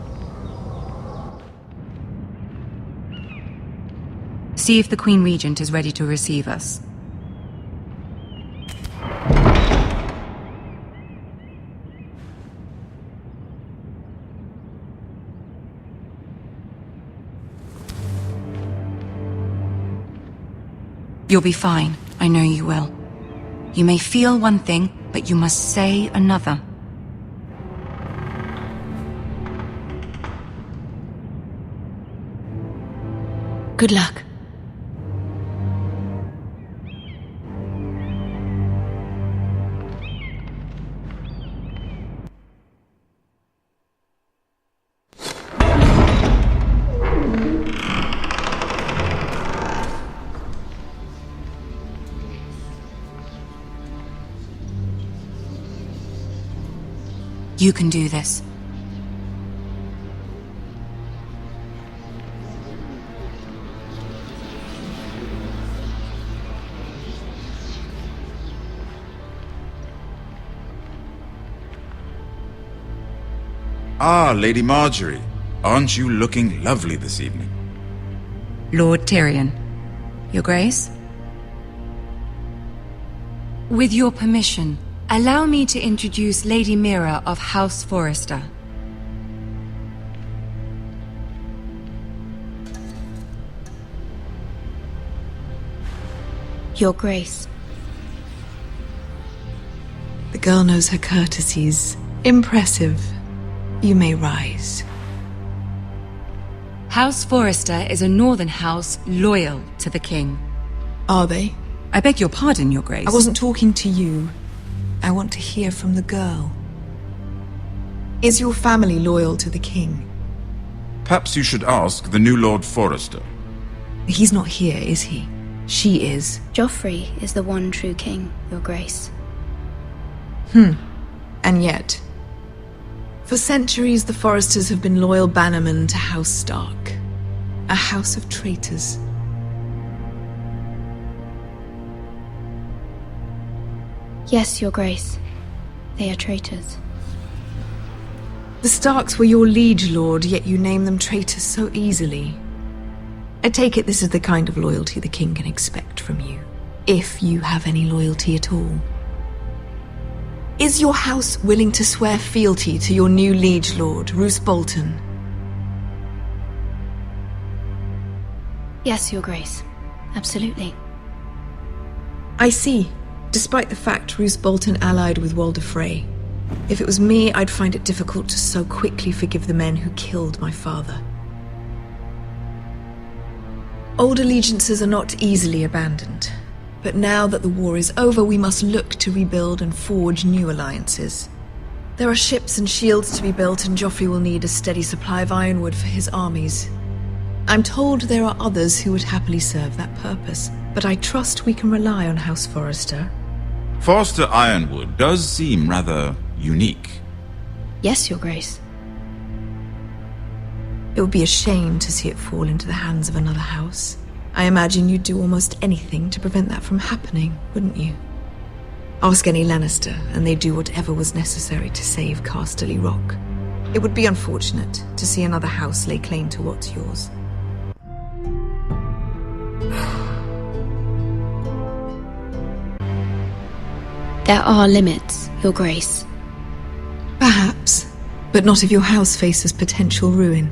See if the Queen Regent is ready to receive us. You'll be fine. I know you will. You may feel one thing, but you must say another. Good luck. You can do this. Ah, Lady Marjorie. Aren't you looking lovely this evening? Lord Tyrion. Your Grace? With your permission, allow me to introduce Lady Mira of House Forrester. Your Grace. The girl knows her courtesies. Impressive. You may rise. House Forrester is a northern house loyal to the king. Are they? I beg your pardon, Your Grace. I wasn't talking to you. I want to hear from the girl. Is your family loyal to the king? Perhaps you should ask the new Lord Forrester. He's not here, is he? She is. Joffrey is the one true king, Your Grace. And yet, for centuries the Forresters have been loyal bannermen to House Stark. A house of traitors. Yes, Your Grace. They are traitors. The Starks were your liege lord, yet you name them traitors so easily. I take it this is the kind of loyalty the king can expect from you, if you have any loyalty at all. Is your house willing to swear fealty to your new liege lord, Roose Bolton? Yes, Your Grace. Absolutely. I see. Despite the fact Roose Bolton allied with Walder Frey. If it was me, I'd find it difficult to so quickly forgive the men who killed my father. Old allegiances are not easily abandoned. But now that the war is over, we must look to rebuild and forge new alliances. There are ships and shields to be built, and Joffrey will need a steady supply of ironwood for his armies. I'm told there are others who would happily serve that purpose, but I trust we can rely on House Forrester. Forrester Ironwood does seem rather unique. Yes, Your Grace. It would be a shame to see it fall into the hands of another house. I imagine you'd do almost anything to prevent that from happening, wouldn't you? Ask any Lannister, and they'd do whatever was necessary to save Casterly Rock. It would be unfortunate to see another house lay claim to what's yours. There are limits, Your Grace. Perhaps, but not if your house faces potential ruin.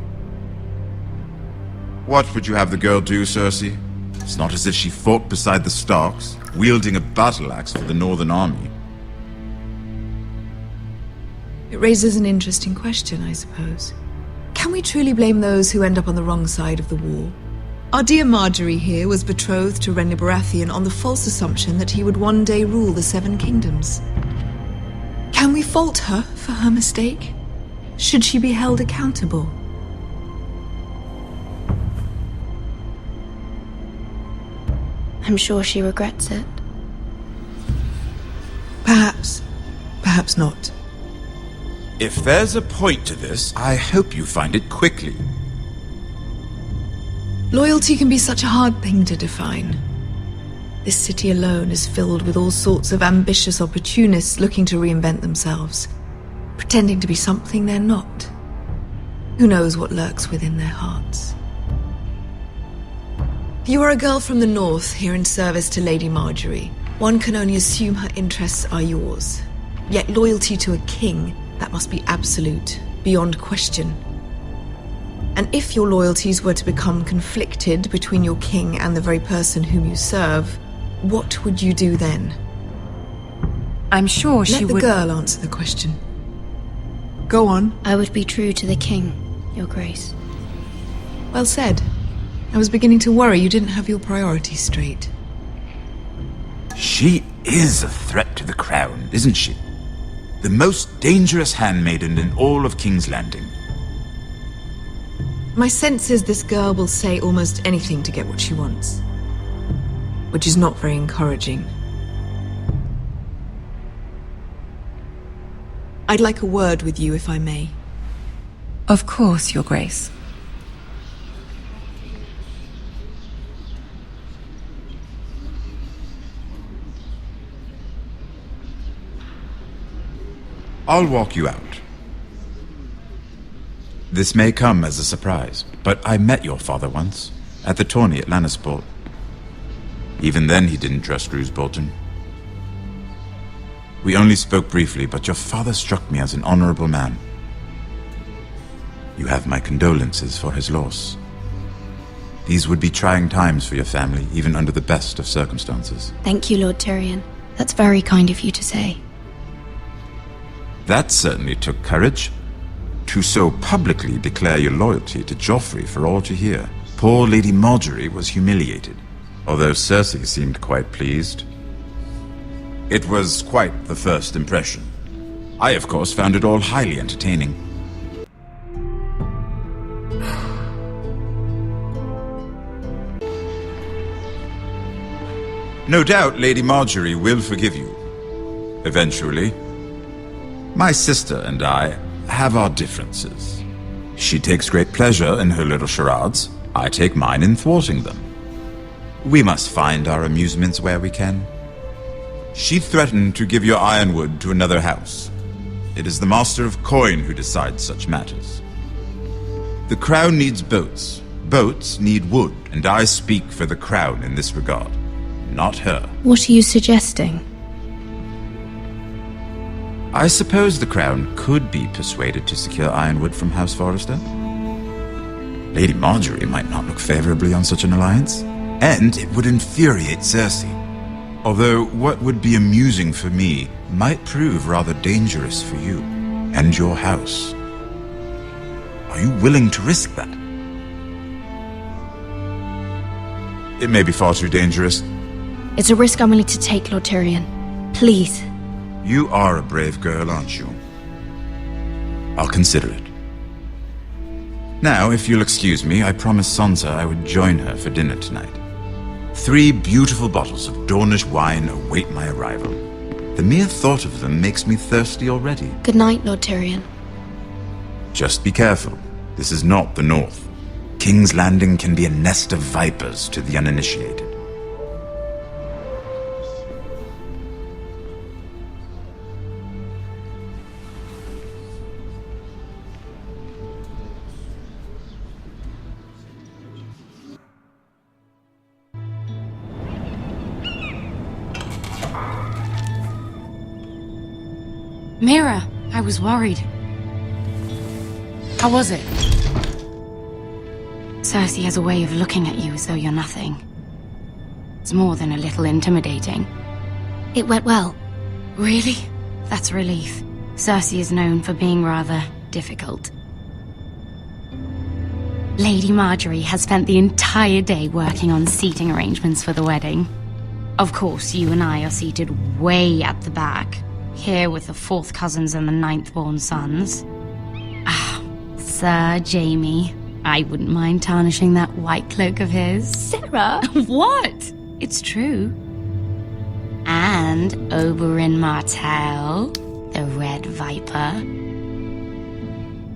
What would you have the girl do, Cersei? It's not as if she fought beside the Starks, wielding a battle axe for the Northern Army. It raises an interesting question, I suppose. Can we truly blame those who end up on the wrong side of the war? Our dear Marjorie here was betrothed to Renly Baratheon on the false assumption that he would one day rule the Seven Kingdoms. Can we fault her for her mistake? Should she be held accountable? I'm sure she regrets it. Perhaps. Perhaps not. If there's a point to this, I hope you find it quickly. Loyalty can be such a hard thing to define. This city alone is filled with all sorts of ambitious opportunists looking to reinvent themselves, pretending to be something they're not. Who knows what lurks within their hearts? You are a girl from the north, here in service to Lady Marjorie. One can only assume her interests are yours. Yet loyalty to a king, that must be absolute, beyond question. And if your loyalties were to become conflicted between your king and the very person whom you serve, what would you do then? I'm sure she would... Let the girl answer the question. Go on. I would be true to the king, Your Grace. Well said. I was beginning to worry you didn't have your priorities straight. She is a threat to the crown, isn't she? The most dangerous handmaiden in all of King's Landing. My sense is this girl will say almost anything to get what she wants. Which is not very encouraging. I'd like a word with you, if I may. Of course, Your Grace. I'll walk you out. This may come as a surprise, but I met your father once, at the tourney at Lannisport. Even then he didn't trust Roose Bolton. We only spoke briefly, but your father struck me as an honorable man. You have my condolences for his loss. These would be trying times for your family, even under the best of circumstances. Thank you, Lord Tyrion. That's very kind of you to say. That certainly took courage. to so publicly declare your loyalty to Joffrey for all to hear. Poor Lady Marjorie was humiliated, although Cersei seemed quite pleased. It was quite the first impression. I, of course, found it all highly entertaining. No doubt Lady Marjorie will forgive you. Eventually. My sister and I have our differences. She takes great pleasure in her little charades. I take mine in thwarting them. We must find our amusements where we can. She threatened to give your ironwood to another house. It is the Master of Coin who decides such matters. The Crown needs boats. Boats need wood, and I speak for the Crown in this regard. Not her. What are you suggesting? I suppose the Crown could be persuaded to secure ironwood from House Forrester. Lady Marjorie might not look favorably on such an alliance, and it would infuriate Cersei. Although what would be amusing for me might prove rather dangerous for you and your house. Are you willing to risk that? It may be far too dangerous. It's a risk I'm willing to take, Lord Tyrion. Please. You are a brave girl, aren't you? I'll consider it. Now, if you'll excuse me, I promised Sansa I would join her for dinner tonight. 3 beautiful bottles of Dornish wine await my arrival. The mere thought of them makes me thirsty already. Good night, Lord Tyrion. Just be careful. This is not the North. King's Landing can be a nest of vipers to the uninitiated. Mira, I was worried. How was it? Cersei has a way of looking at you as though you're nothing. It's more than a little intimidating. It went well. Really? That's a relief. Cersei is known for being rather difficult. Lady Marjorie has spent the entire day working on seating arrangements for the wedding. Of course, you and I are seated way at the back. Here with the 4th cousins and the 9th-born sons. Ah, Sir Jaime. I wouldn't mind tarnishing that white cloak of his. Sarah! What? It's true. And Oberyn Martell, the Red Viper.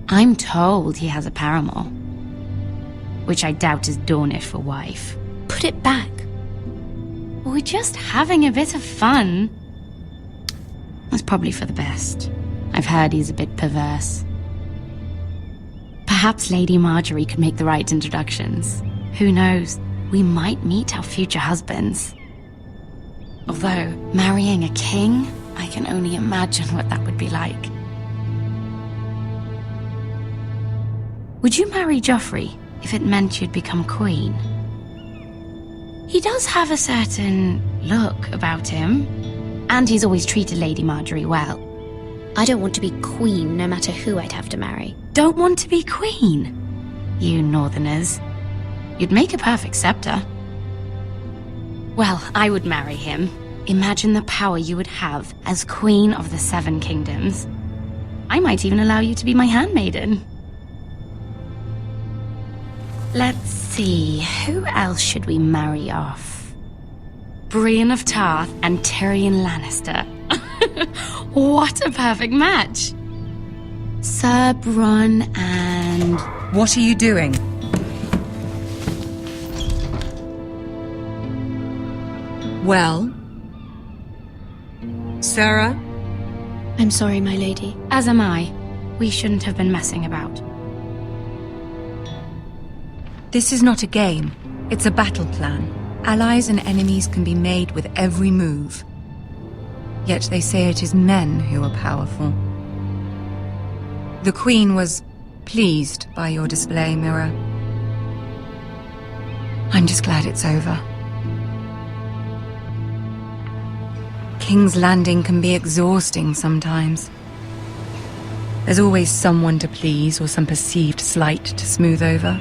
I'm told he has a paramour. Which I doubt is Dornish for wife. Put it back. We're just having a bit of fun. That's probably for the best. I've heard he's a bit perverse. Perhaps Lady Marjorie could make the right introductions. Who knows? We might meet our future husbands. Although, marrying a king, I can only imagine what that would be like. Would you marry Joffrey if it meant you'd become queen? He does have a certain look about him. And he's always treated Lady Marjorie well. I don't want to be queen, no matter who I'd have to marry. Don't want to be queen? You Northerners. You'd make a perfect scepter. Well, I would marry him. Imagine the power you would have as Queen of the 7 Kingdoms. I might even allow you to be my handmaiden. Let's see, who else should we marry off? Brienne of Tarth and Tyrion Lannister. What a perfect match! Sir Bronn and... What are you doing? Well? Sarah? I'm sorry, my lady. As am I. We shouldn't have been messing about. This is not a game. It's a battle plan. Allies and enemies can be made with every move. Yet they say it is men who are powerful. The Queen was pleased by your display, Mira. I'm just glad it's over. King's Landing can be exhausting sometimes. There's always someone to please or some perceived slight to smooth over.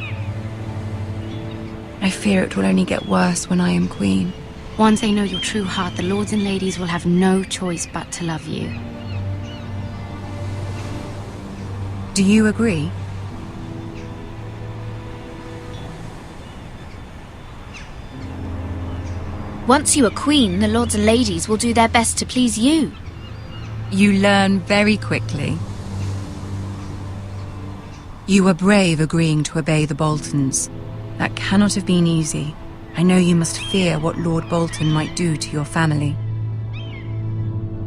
I fear it will only get worse when I am queen. Once they know your true heart, the lords and ladies will have no choice but to love you. Do you agree? Once you are queen, the lords and ladies will do their best to please you. You learn very quickly. You were brave agreeing to obey the Boltons. That cannot have been easy. I know you must fear what Lord Bolton might do to your family.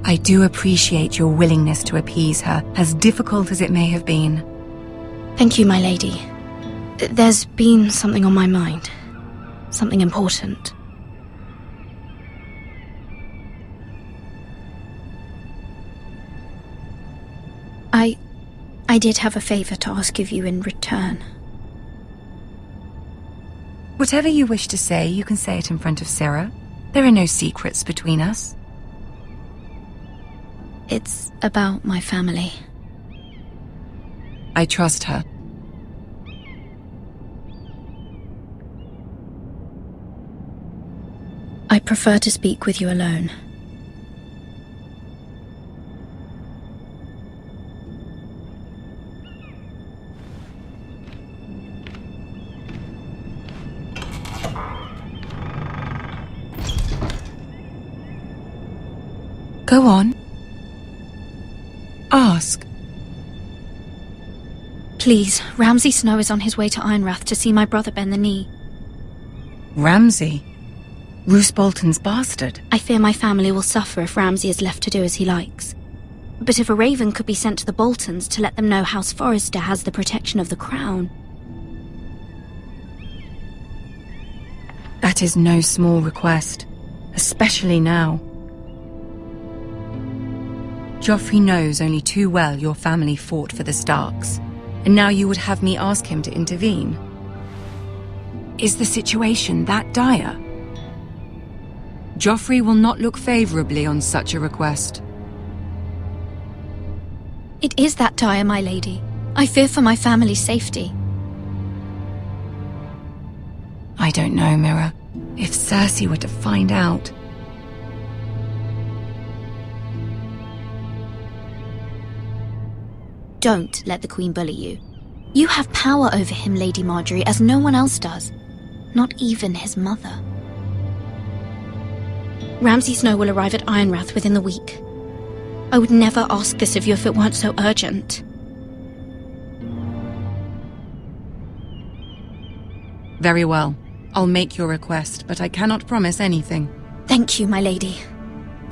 I do appreciate your willingness to appease her, as difficult as it may have been. Thank you, my lady. There's been something on my mind. Something important. I did have a favor to ask of you in return. Whatever you wish to say, you can say it in front of Sarah. There are no secrets between us. It's about my family. I trust her. I prefer to speak with you alone. Go on. Ask. Please, Ramsay Snow is on his way to Ironrath to see my brother bend the knee. Ramsay? Roose Bolton's bastard. I fear my family will suffer if Ramsay is left to do as he likes. But if a raven could be sent to the Boltons to let them know House Forrester has the protection of the crown... That is no small request, especially now. Joffrey knows only too well your family fought for the Starks, and now you would have me ask him to intervene. Is the situation that dire? Joffrey will not look favorably on such a request. It is that dire, my lady. I fear for my family's safety. I don't know, Mira. If Cersei were to find out... Don't let the Queen bully you. You have power over him, Lady Marjorie, as no one else does. Not even his mother. Ramsay Snow will arrive at Ironrath within the week. I would never ask this of you if it weren't so urgent. Very well. I'll make your request, but I cannot promise anything. Thank you, my lady.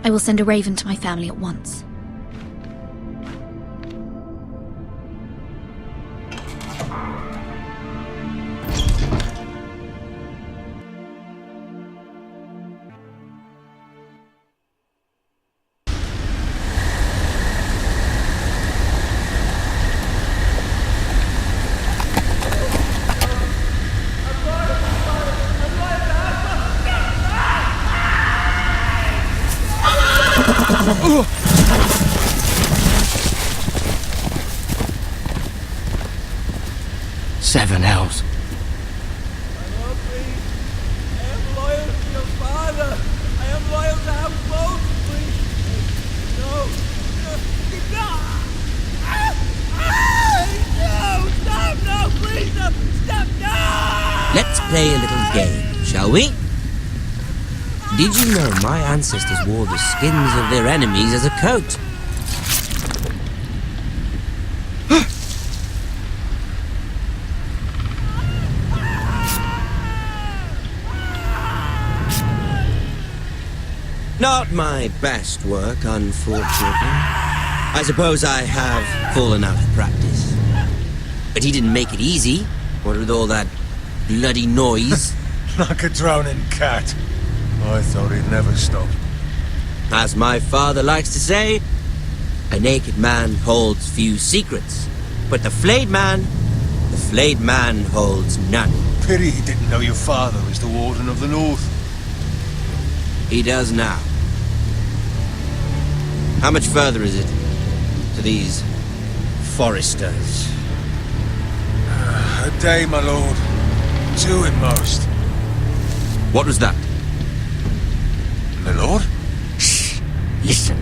I will send a raven to my family at once. Seven hells. Let's play a little game, shall we? Did you know my ancestors wore the skins of their enemies as a coat? Not my best work, unfortunately. I suppose I have fallen out of practice. But he didn't make it easy, what with all that bloody noise. Like a drowning cat. I thought he'd never stop. As my father likes to say, a naked man holds few secrets, but the flayed man holds none. Pity he didn't know your father was the Warden of the North. He does now. How much further is it to these Forresters? A day, my lord. 2 at most. What was that? My lord? Shh. Listen.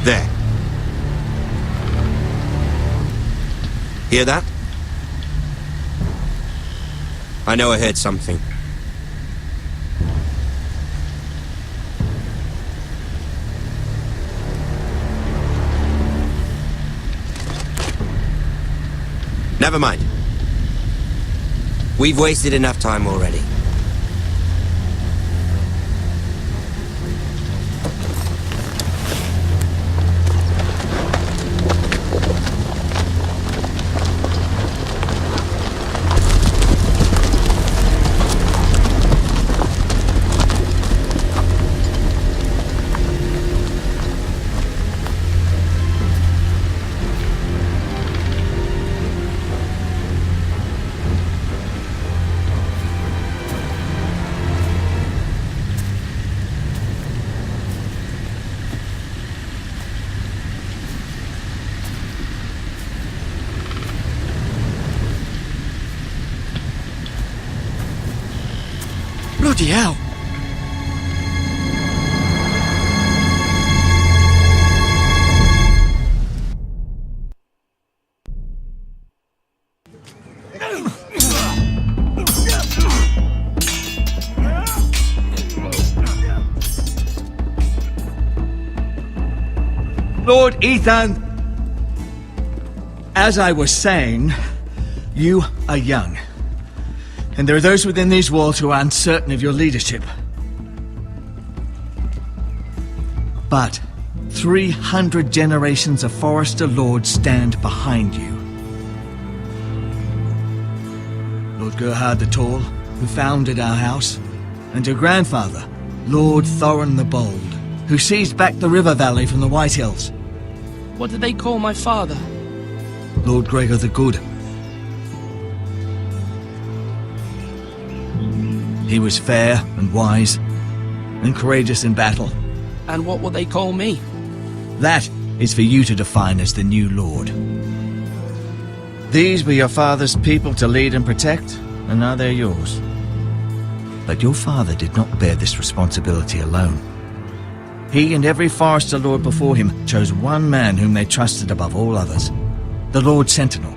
There. Hear that? I know I heard something. Never mind. We've wasted enough time already. Bloody hell! Lord Ethan! As I was saying, you are young. And there are those within these walls who are uncertain of your leadership. But 300 generations of Forrester lords stand behind you. Lord Gerhard the Tall, who founded our house, and your grandfather, Lord Thorin the Bold, who seized back the river valley from the White Hills. What did they call my father? Lord Gregor the Good. He was fair and wise, and courageous in battle. And what will they call me? That is for you to define as the new lord. These were your father's people to lead and protect, and now they're yours. But your father did not bear this responsibility alone. He and every Forrester lord before him chose one man whom they trusted above all others, the Lord Sentinel.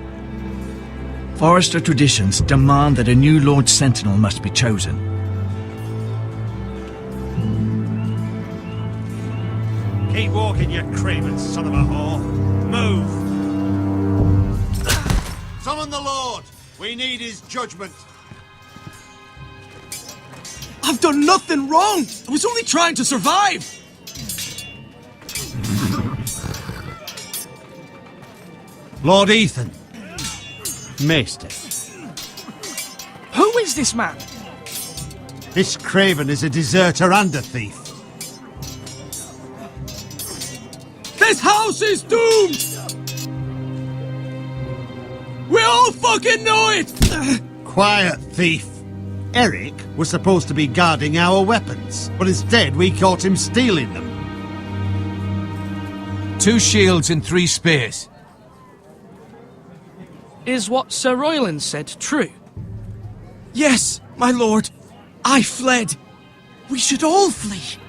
Forrester traditions demand that a new Lord Sentinel must be chosen. Keep walking, you craven son of a whore. Move! Summon the Lord! We need his judgment. I've done nothing wrong! I was only trying to survive! Lord Ethan. Maester. Who is this man? This craven is a deserter and a thief. This house is doomed! We all fucking know it! Quiet, thief. Eric was supposed to be guarding our weapons, but instead we caught him stealing them. 2 shields and 3 spears. Is what Sir Royland said true? Yes, my lord. I fled. We should all flee.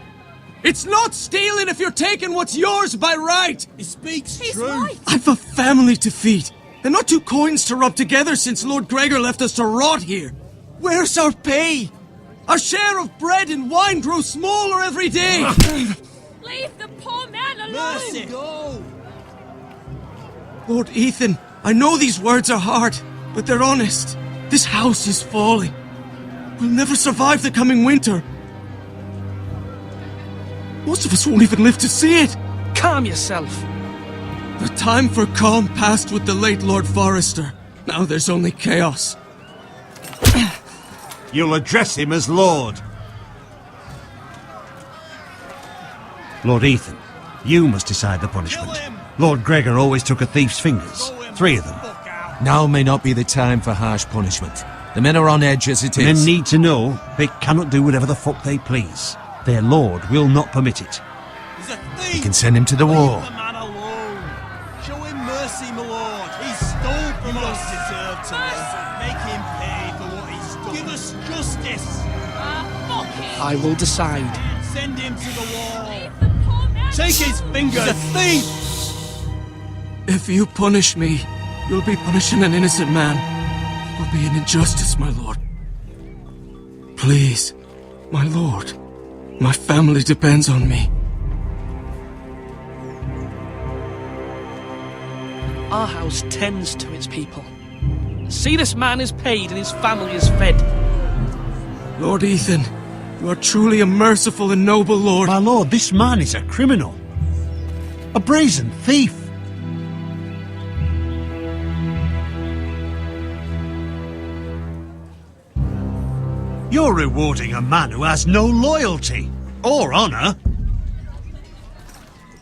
It's not stealing if you're taking what's yours by right. He speaks true. Right. I've a family to feed, and not 2 coins to rub together since Lord Gregor left us to rot here. Where's our pay? Our share of bread and wine grows smaller every day. Leave the poor man alone! Mercy. Go. Lord Ethan, I know these words are hard, but they're honest. This house is falling. We'll never survive the coming winter. Most of us won't even live to see it. Calm yourself. The time for calm passed with the late Lord Forrester. Now there's only chaos. You'll address him as Lord. Lord Ethan, you must decide the punishment. Lord Gregor always took a thief's fingers. 3 of them. Now may not be the time for harsh punishment. The men are on edge as it Men is. need to know they cannot do whatever the fuck they please. Their lord will not permit it. He's a thief! You can send him to the war. Leave the man alone. Show him mercy, my lord. He stole from us. He deserve to live. Make him pay for what he's done. Give us justice. I will decide. Send him to the wall. Take his fingers. He's a thief! If you punish me, you'll be punishing an innocent man. It will be an injustice, my lord. Please, my lord. My family depends on me. Our house tends to its people. See, this man is paid and his family is fed. Lord Ethan, you are truly a merciful and noble lord. My lord, this man is a criminal. A brazen thief. You're rewarding a man who has no loyalty or honor.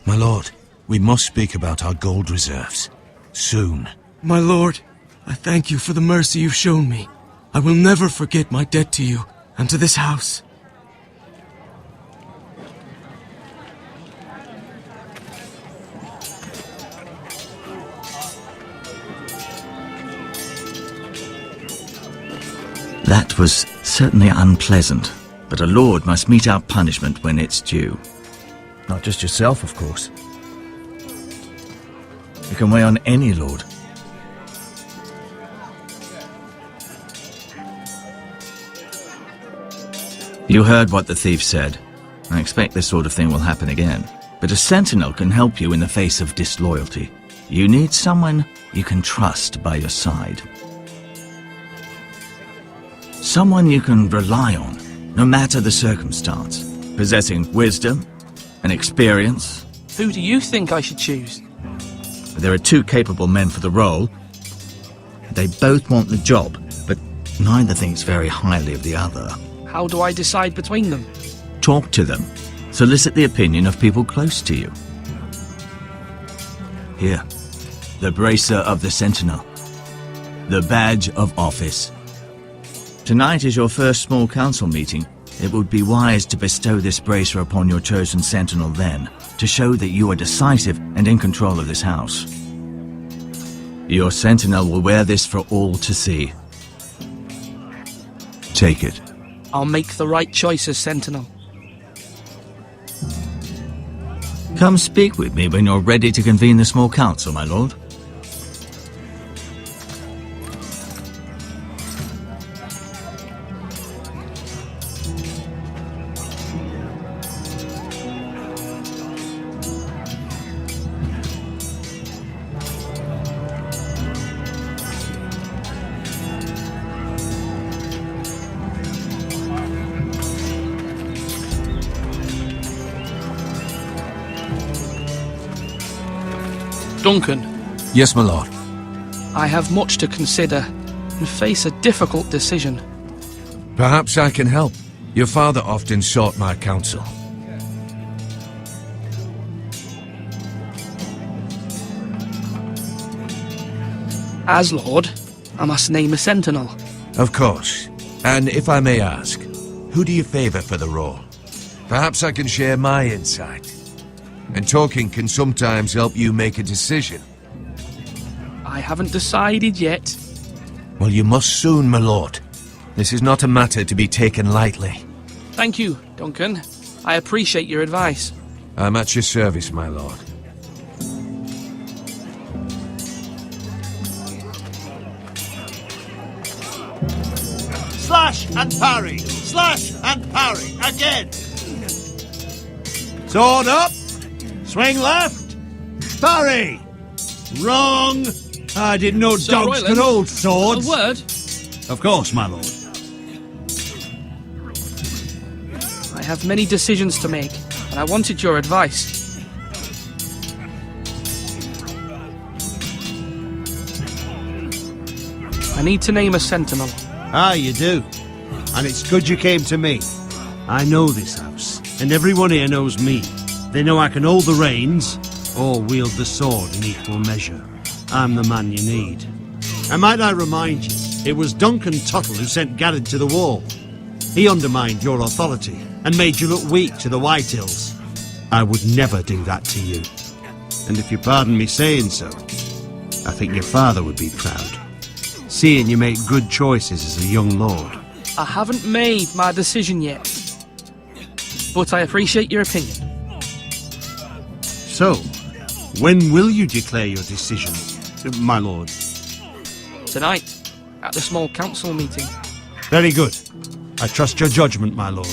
My lord, we must speak about our gold reserves. Soon. My lord, I thank you for the mercy you've shown me. I will never forget my debt to you and to this house. That was certainly unpleasant, but a lord must mete out punishment when it's due. Not just yourself, of course. You can weigh on any lord. You heard what the thief said. I expect this sort of thing will happen again. But a sentinel can help you in the face of disloyalty. You need someone you can trust by your side. Someone you can rely on, no matter the circumstance. Possessing wisdom and experience. Who do you think I should choose? There are two capable men for the role. They both want the job, but neither thinks very highly of the other. How do I decide between them? Talk to them. Solicit the opinion of people close to you. Here, the bracer of the Sentinel. The badge of office. Tonight is your first small council meeting. It would be wise to bestow this bracer upon your chosen Sentinel then, to show that you are decisive and in control of this house. Your Sentinel will wear this for all to see. Take it. I'll make the right choice as Sentinel. Come speak with me when you're ready to convene the small council, my lord. Duncan. Yes, my lord. I have much to consider and face a difficult decision. Perhaps I can help. Your father often sought my counsel. As Lord, I must name a Sentinel. Of course. And if I may ask, who do you favour for the role? Perhaps I can share my insight. And talking can sometimes help you make a decision. I haven't decided yet. Well, you must soon, my lord. This is not a matter to be taken lightly. Thank you, Duncan. I appreciate your advice. I'm at your service, my lord. Slash and parry! Slash and parry! Again! Sword up! Swing left! Parry! Wrong! I didn't know Sir dogs Royland, could hold swords. A word? Of course, my lord. I have many decisions to make, and I wanted your advice. I need to name a Sentinel. Ah, you do. And it's good you came to me. I know this house, and everyone here knows me. They know I can hold the reins, or wield the sword in equal measure. I'm the man you need. And might I remind you, it was Duncan Tuttle who sent Garrett to the wall. He undermined your authority and made you look weak to the Whitehills. I would never do that to you. And if you pardon me saying so, I think your father would be proud, seeing you make good choices as a young lord. I haven't made my decision yet, but I appreciate your opinion. So, when will you declare your decision, my lord? Tonight, at the small council meeting. Very good. I trust your judgment, my lord.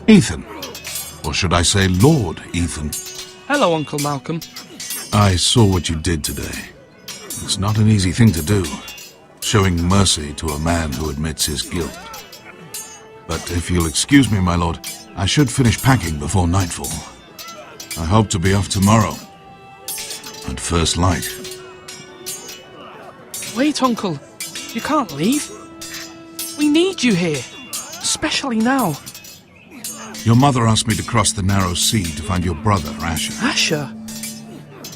Ethan. Or should I say Lord Ethan? Hello, Uncle Malcolm. I saw what you did today. It's not an easy thing to do, showing mercy to a man who admits his guilt. But if you'll excuse me, my lord, I should finish packing before nightfall. I hope to be off tomorrow. At first light. Wait, Uncle. You can't leave. We need you here. Especially now. Your mother asked me to cross the narrow sea to find your brother, Asher. Asher?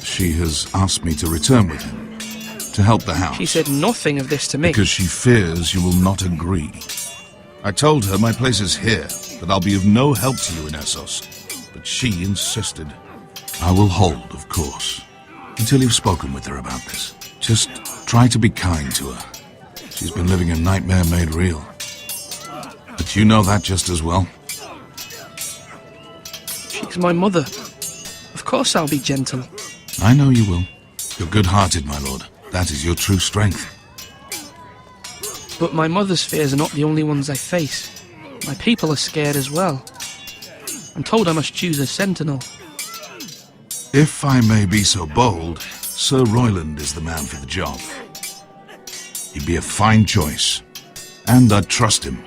She has asked me to return with him, to help the house. She said nothing of this to me. Because she fears you will not agree. I told her my place is here, that I'll be of no help to you in Essos. But she insisted. I will hold, of course, until you've spoken with her about this. Just try to be kind to her. She's been living a nightmare made real. But you know that just as well. She's my mother. Of course I'll be gentle. I know you will. You're good-hearted, my lord. That is your true strength. But my mother's fears are not the only ones I face. My people are scared as well. I'm told I must choose a sentinel. If I may be so bold, Sir Royland is the man for the job. He'd be a fine choice. And I'd trust him.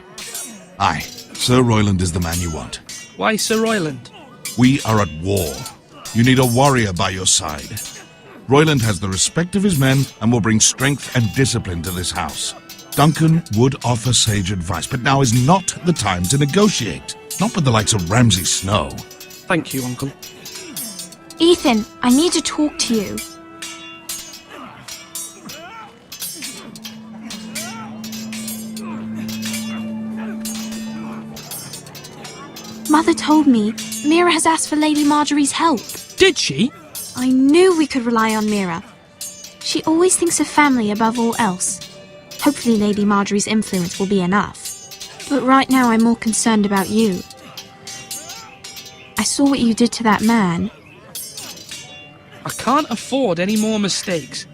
Aye, Sir Royland is the man you want. Why Sir Royland? We are at war. You need a warrior by your side. Royland has the respect of his men and will bring strength and discipline to this house. Duncan would offer sage advice, but now is not the time to negotiate. Not with the likes of Ramsay Snow. Thank you, Uncle. Ethan, I need to talk to you. Mother told me Mira has asked for Lady Marjorie's help. Did she? I knew we could rely on Mira. She always thinks of family above all else. Hopefully Lady Marjorie's influence will be enough. But right now I'm more concerned about you. I saw what you did to that man. I can't afford any more mistakes.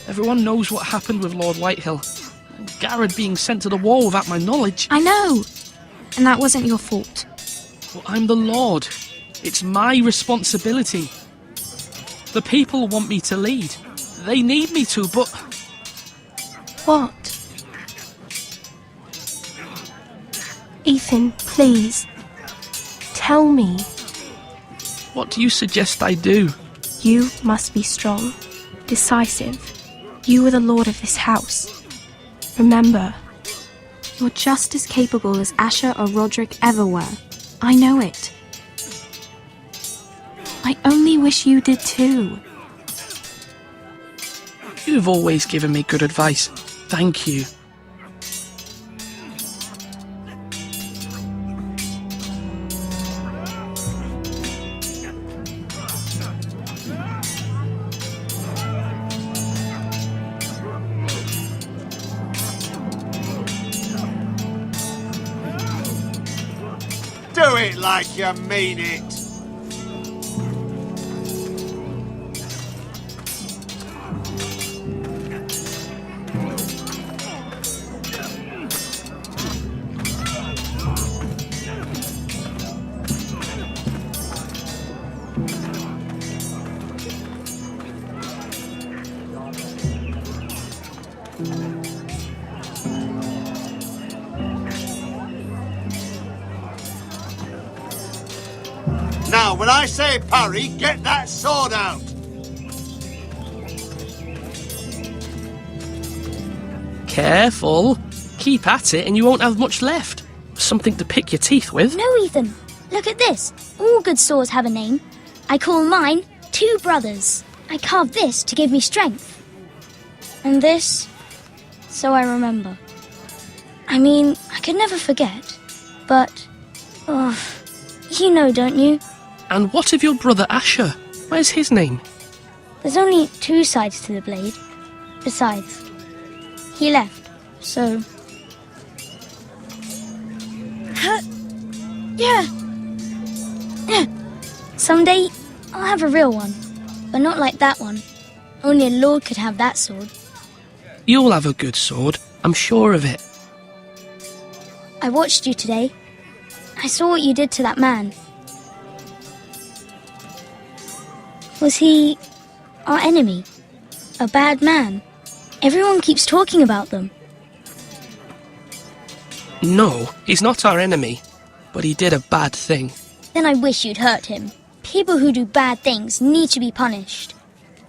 Everyone knows what happened with Lord Whitehill. Garrett being sent to the war without my knowledge. I know! And that wasn't your fault. Well, I'm the Lord. It's my responsibility. The people want me to lead. They need me to, but... What? Ethan, please. Tell me. What do you suggest I do? You must be strong, decisive. You are the lord of this house. Remember, you're just as capable as Asher or Roderick ever were. I know it. I only wish you did too. You've always given me good advice. Thank you. Do it like you mean it. Now, when I say parry, get that sword out! Careful. keep at it and you won't have much left. Something to pick your teeth with. No, Ethan. Look at this. All good swords have a name. I call mine Two Brothers. I carved this to give me strength. And this, so I remember. I mean, I could never forget. But, you know, don't you? And what of your brother Asher? Where's his name? There's only two sides to the blade. Besides, he left, so... Yeah. Someday, I'll have a real one. But not like that one. Only a lord could have that sword. You'll have a good sword, I'm sure of it. I watched you today. I saw what you did to that man. Was he our enemy? A bad man? Everyone keeps talking about them. No, he's not our enemy, but he did a bad thing. Then I wish you'd hurt him. People who do bad things need to be punished.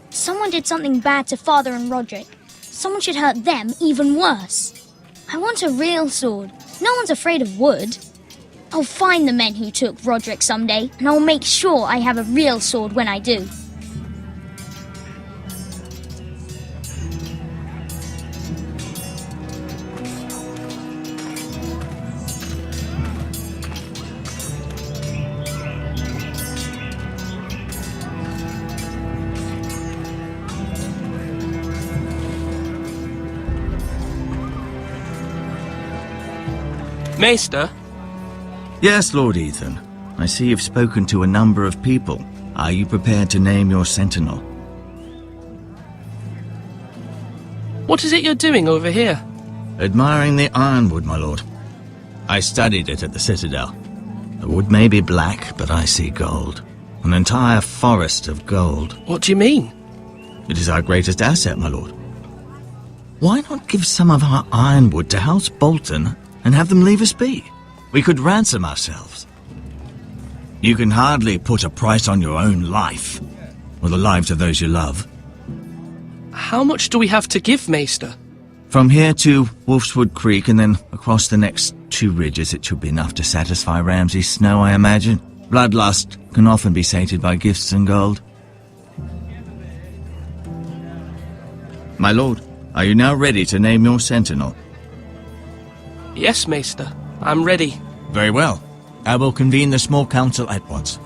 Someone did something bad to Father and Roderick. Someone should hurt them even worse. I want a real sword. No one's afraid of wood. I'll find the men who took Roderick someday, and I'll make sure I have a real sword when I do. Maester? Yes, Lord Ethan. I see you've spoken to a number of people. Are you prepared to name your sentinel? What is it you're doing over here? Admiring the ironwood, my lord. I studied it at the Citadel. The wood may be black, but I see gold. An entire forest of gold. What do you mean? It is our greatest asset, my lord. Why not give some of our ironwood to House Bolton and have them leave us be? We could ransom ourselves. You can hardly put a price on your own life, or the lives of those you love. How much do we have to give, Maester? From here to Wolfswood Creek and then across the next 2 ridges, it should be enough to satisfy Ramsay Snow, I imagine. Bloodlust can often be sated by gifts and gold. My lord, are you now ready to name your sentinel? Yes, Maester. I'm ready. Very well. I will convene the small council at once.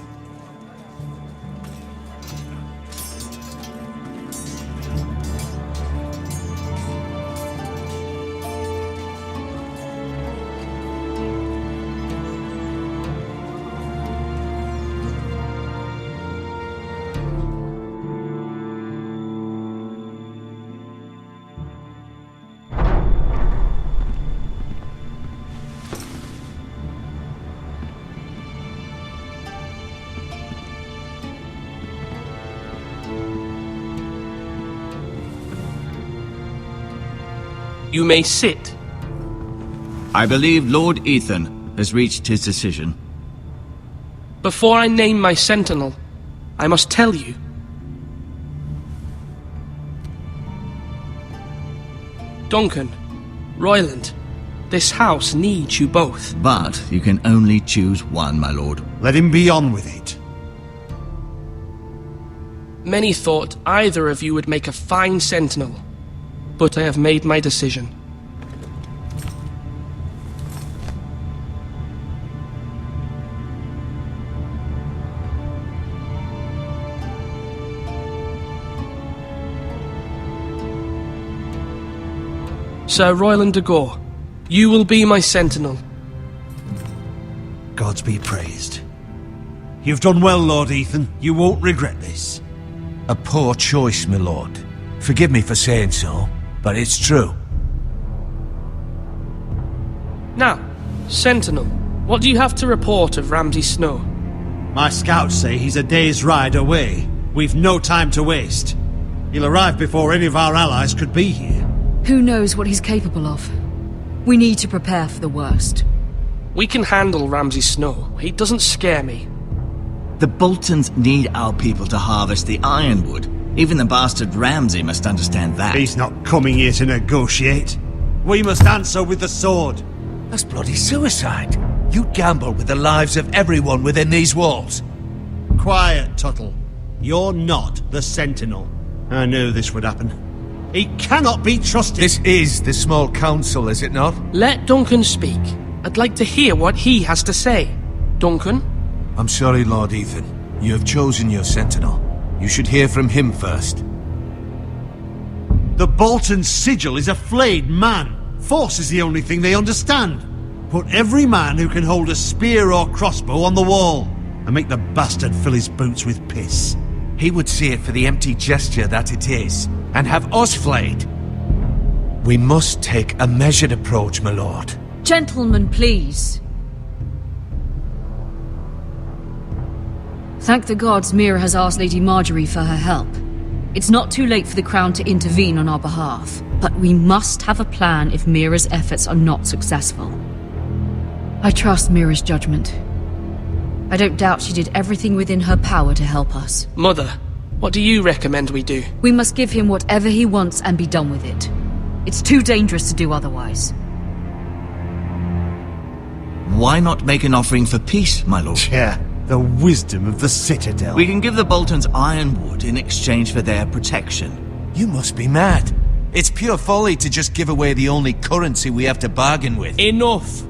You may sit. I believe Lord Ethan has reached his decision. Before I name my sentinel, I must tell you. Duncan, Royland, this house needs you both. But you can only choose one, my lord. Let him be on with it. Many thought either of you would make a fine sentinel, but I have made my decision. Sir Royland de Gore, you will be my sentinel. Gods be praised. You've done well, Lord Ethan. You won't regret this. A poor choice, my lord. Forgive me for saying so, but it's true. Now, Sentinel, what do you have to report of Ramsay Snow? My scouts say he's a day's ride away. We've no time to waste. He'll arrive before any of our allies could be here. Who knows what he's capable of? We need to prepare for the worst. We can handle Ramsay Snow. He doesn't scare me. The Boltons need our people to harvest the ironwood. Even the bastard Ramsay must understand that. He's not coming here to negotiate. We must answer with the sword. That's bloody suicide. You'd gamble with the lives of everyone within these walls. Quiet, Tuttle. You're not the Sentinel. I knew this would happen. He cannot be trusted. This is the small council, is it not? Let Duncan speak. I'd like to hear what he has to say. Duncan? I'm sorry, Lord Ethan. You have chosen your Sentinel. You should hear from him first. The Bolton sigil is a flayed man. Force is the only thing they understand. Put every man who can hold a spear or crossbow on the wall, and make the bastard fill his boots with piss. He would see it for the empty gesture that it is, and have us flayed. We must take a measured approach, my lord. Gentlemen, please. Thank the gods Mira has asked Lady Marjorie for her help. It's not too late for the Crown to intervene on our behalf, but we must have a plan if Mira's efforts are not successful. I trust Mira's judgment. I don't doubt she did everything within her power to help us. Mother, what do you recommend we do? We must give him whatever he wants and be done with it. It's too dangerous to do otherwise. Why not make an offering for peace, my lord? Yeah, the wisdom of the Citadel. We can give the Boltons ironwood in exchange for their protection. You must be mad. It's pure folly to just give away the only currency we have to bargain with. Enough!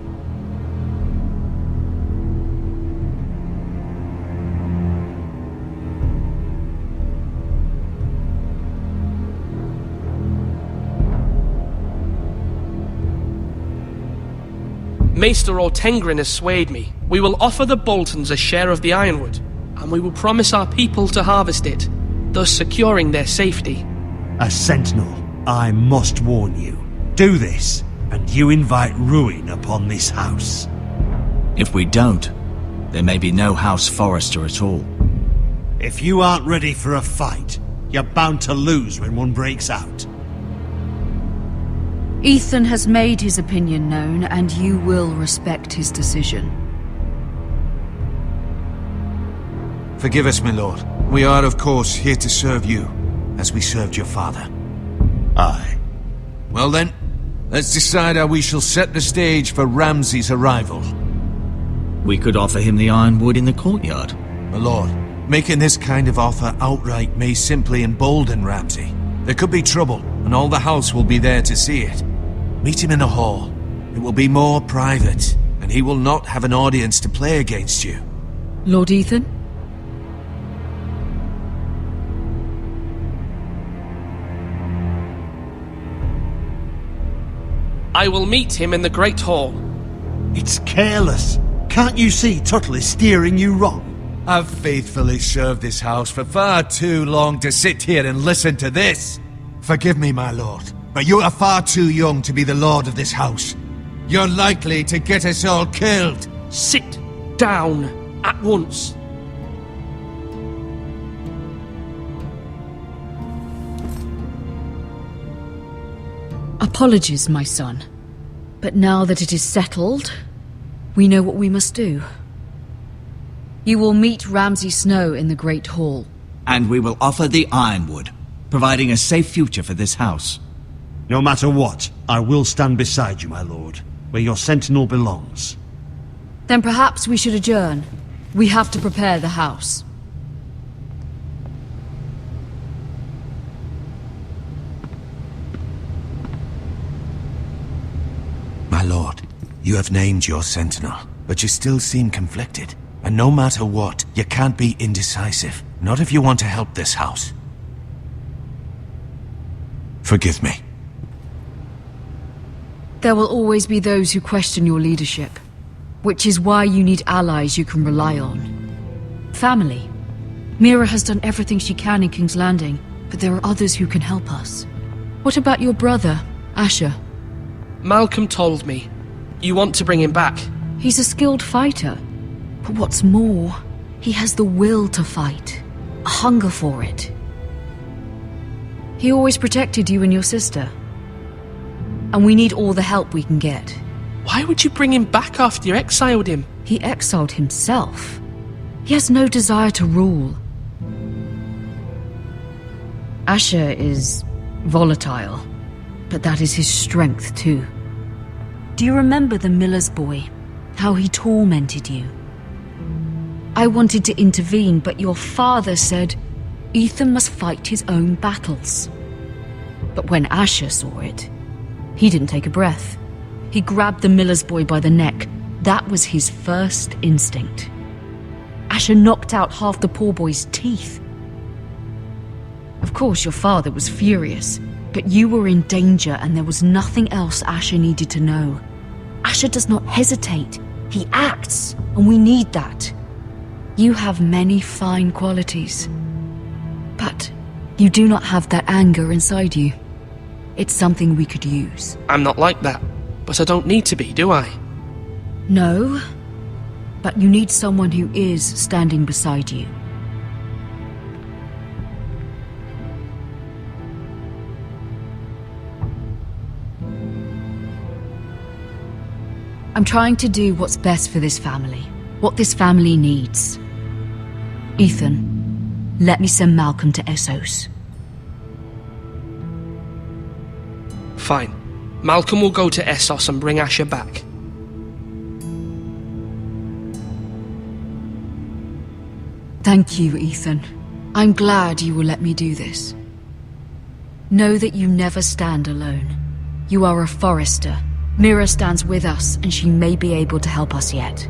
Maester Ortengrin has swayed me. We will offer the Boltons a share of the ironwood, and we will promise our people to harvest it, thus securing their safety. A Sentinel, I must warn you. Do this, and you invite ruin upon this house. If we don't, there may be no House Forrester at all. If you aren't ready for a fight, you're bound to lose when one breaks out. Ethan has made his opinion known, and you will respect his decision. Forgive us, my lord. We are, of course, here to serve you, as we served your father. Aye. Well then, let's decide how we shall set the stage for Ramsay's arrival. We could offer him the ironwood in the courtyard. My lord, making this kind of offer outright may simply embolden Ramsay. There could be trouble, and all the house will be there to see it. Meet him in a hall. It will be more private, and he will not have an audience to play against you. Lord Ethan? I will meet him in the Great Hall. It's careless. Can't you see Tuttle is steering you wrong? I've faithfully served this house for far too long to sit here and listen to this. Forgive me, my lord, but you are far too young to be the lord of this house. You're likely to get us all killed. Sit down at once. Apologies, my son. But now that it is settled, we know what we must do. You will meet Ramsay Snow in the Great Hall. And we will offer the ironwood, providing a safe future for this house. No matter what, I will stand beside you, my lord, where your sentinel belongs. Then perhaps we should adjourn. We have to prepare the house. My lord, you have named your sentinel, but you still seem conflicted. And no matter what, you can't be indecisive. Not if you want to help this house. Forgive me. There will always be those who question your leadership, which is why you need allies you can rely on. Family. Mira has done everything she can in King's Landing, but there are others who can help us. What about your brother, Asher? Malcolm told me. You want to bring him back? He's a skilled fighter. But what's more, he has the will to fight. A hunger for it. He always protected you and your sister. And we need all the help we can get. Why would you bring him back after you exiled him? He exiled himself. He has no desire to rule. Asher is volatile, But that is his strength too. Do you remember the miller's boy? How he tormented you? I wanted to intervene, but your father said Ethan must fight his own battles. But when Asher saw it, he didn't take a breath. He grabbed the miller's boy by the neck. That was his first instinct. Asher knocked out half the poor boy's teeth. Of course, your father was furious, but you were in danger and there was nothing else Asher needed to know. Asher does not hesitate. He acts, and we need that. You have many fine qualities, but you do not have that anger inside you. It's something we could use. I'm not like that, but I don't need to be, do I? No, but you need someone who is standing beside you. I'm trying to do what's best for this family, what this family needs. Ethan, let me send Malcolm to Essos. Fine. Malcolm will go to Essos and bring Asher back. Thank you, Ethan. I'm glad you will let me do this. Know that you never stand alone. You are a Forrester. Mira stands with us, and she may be able to help us yet.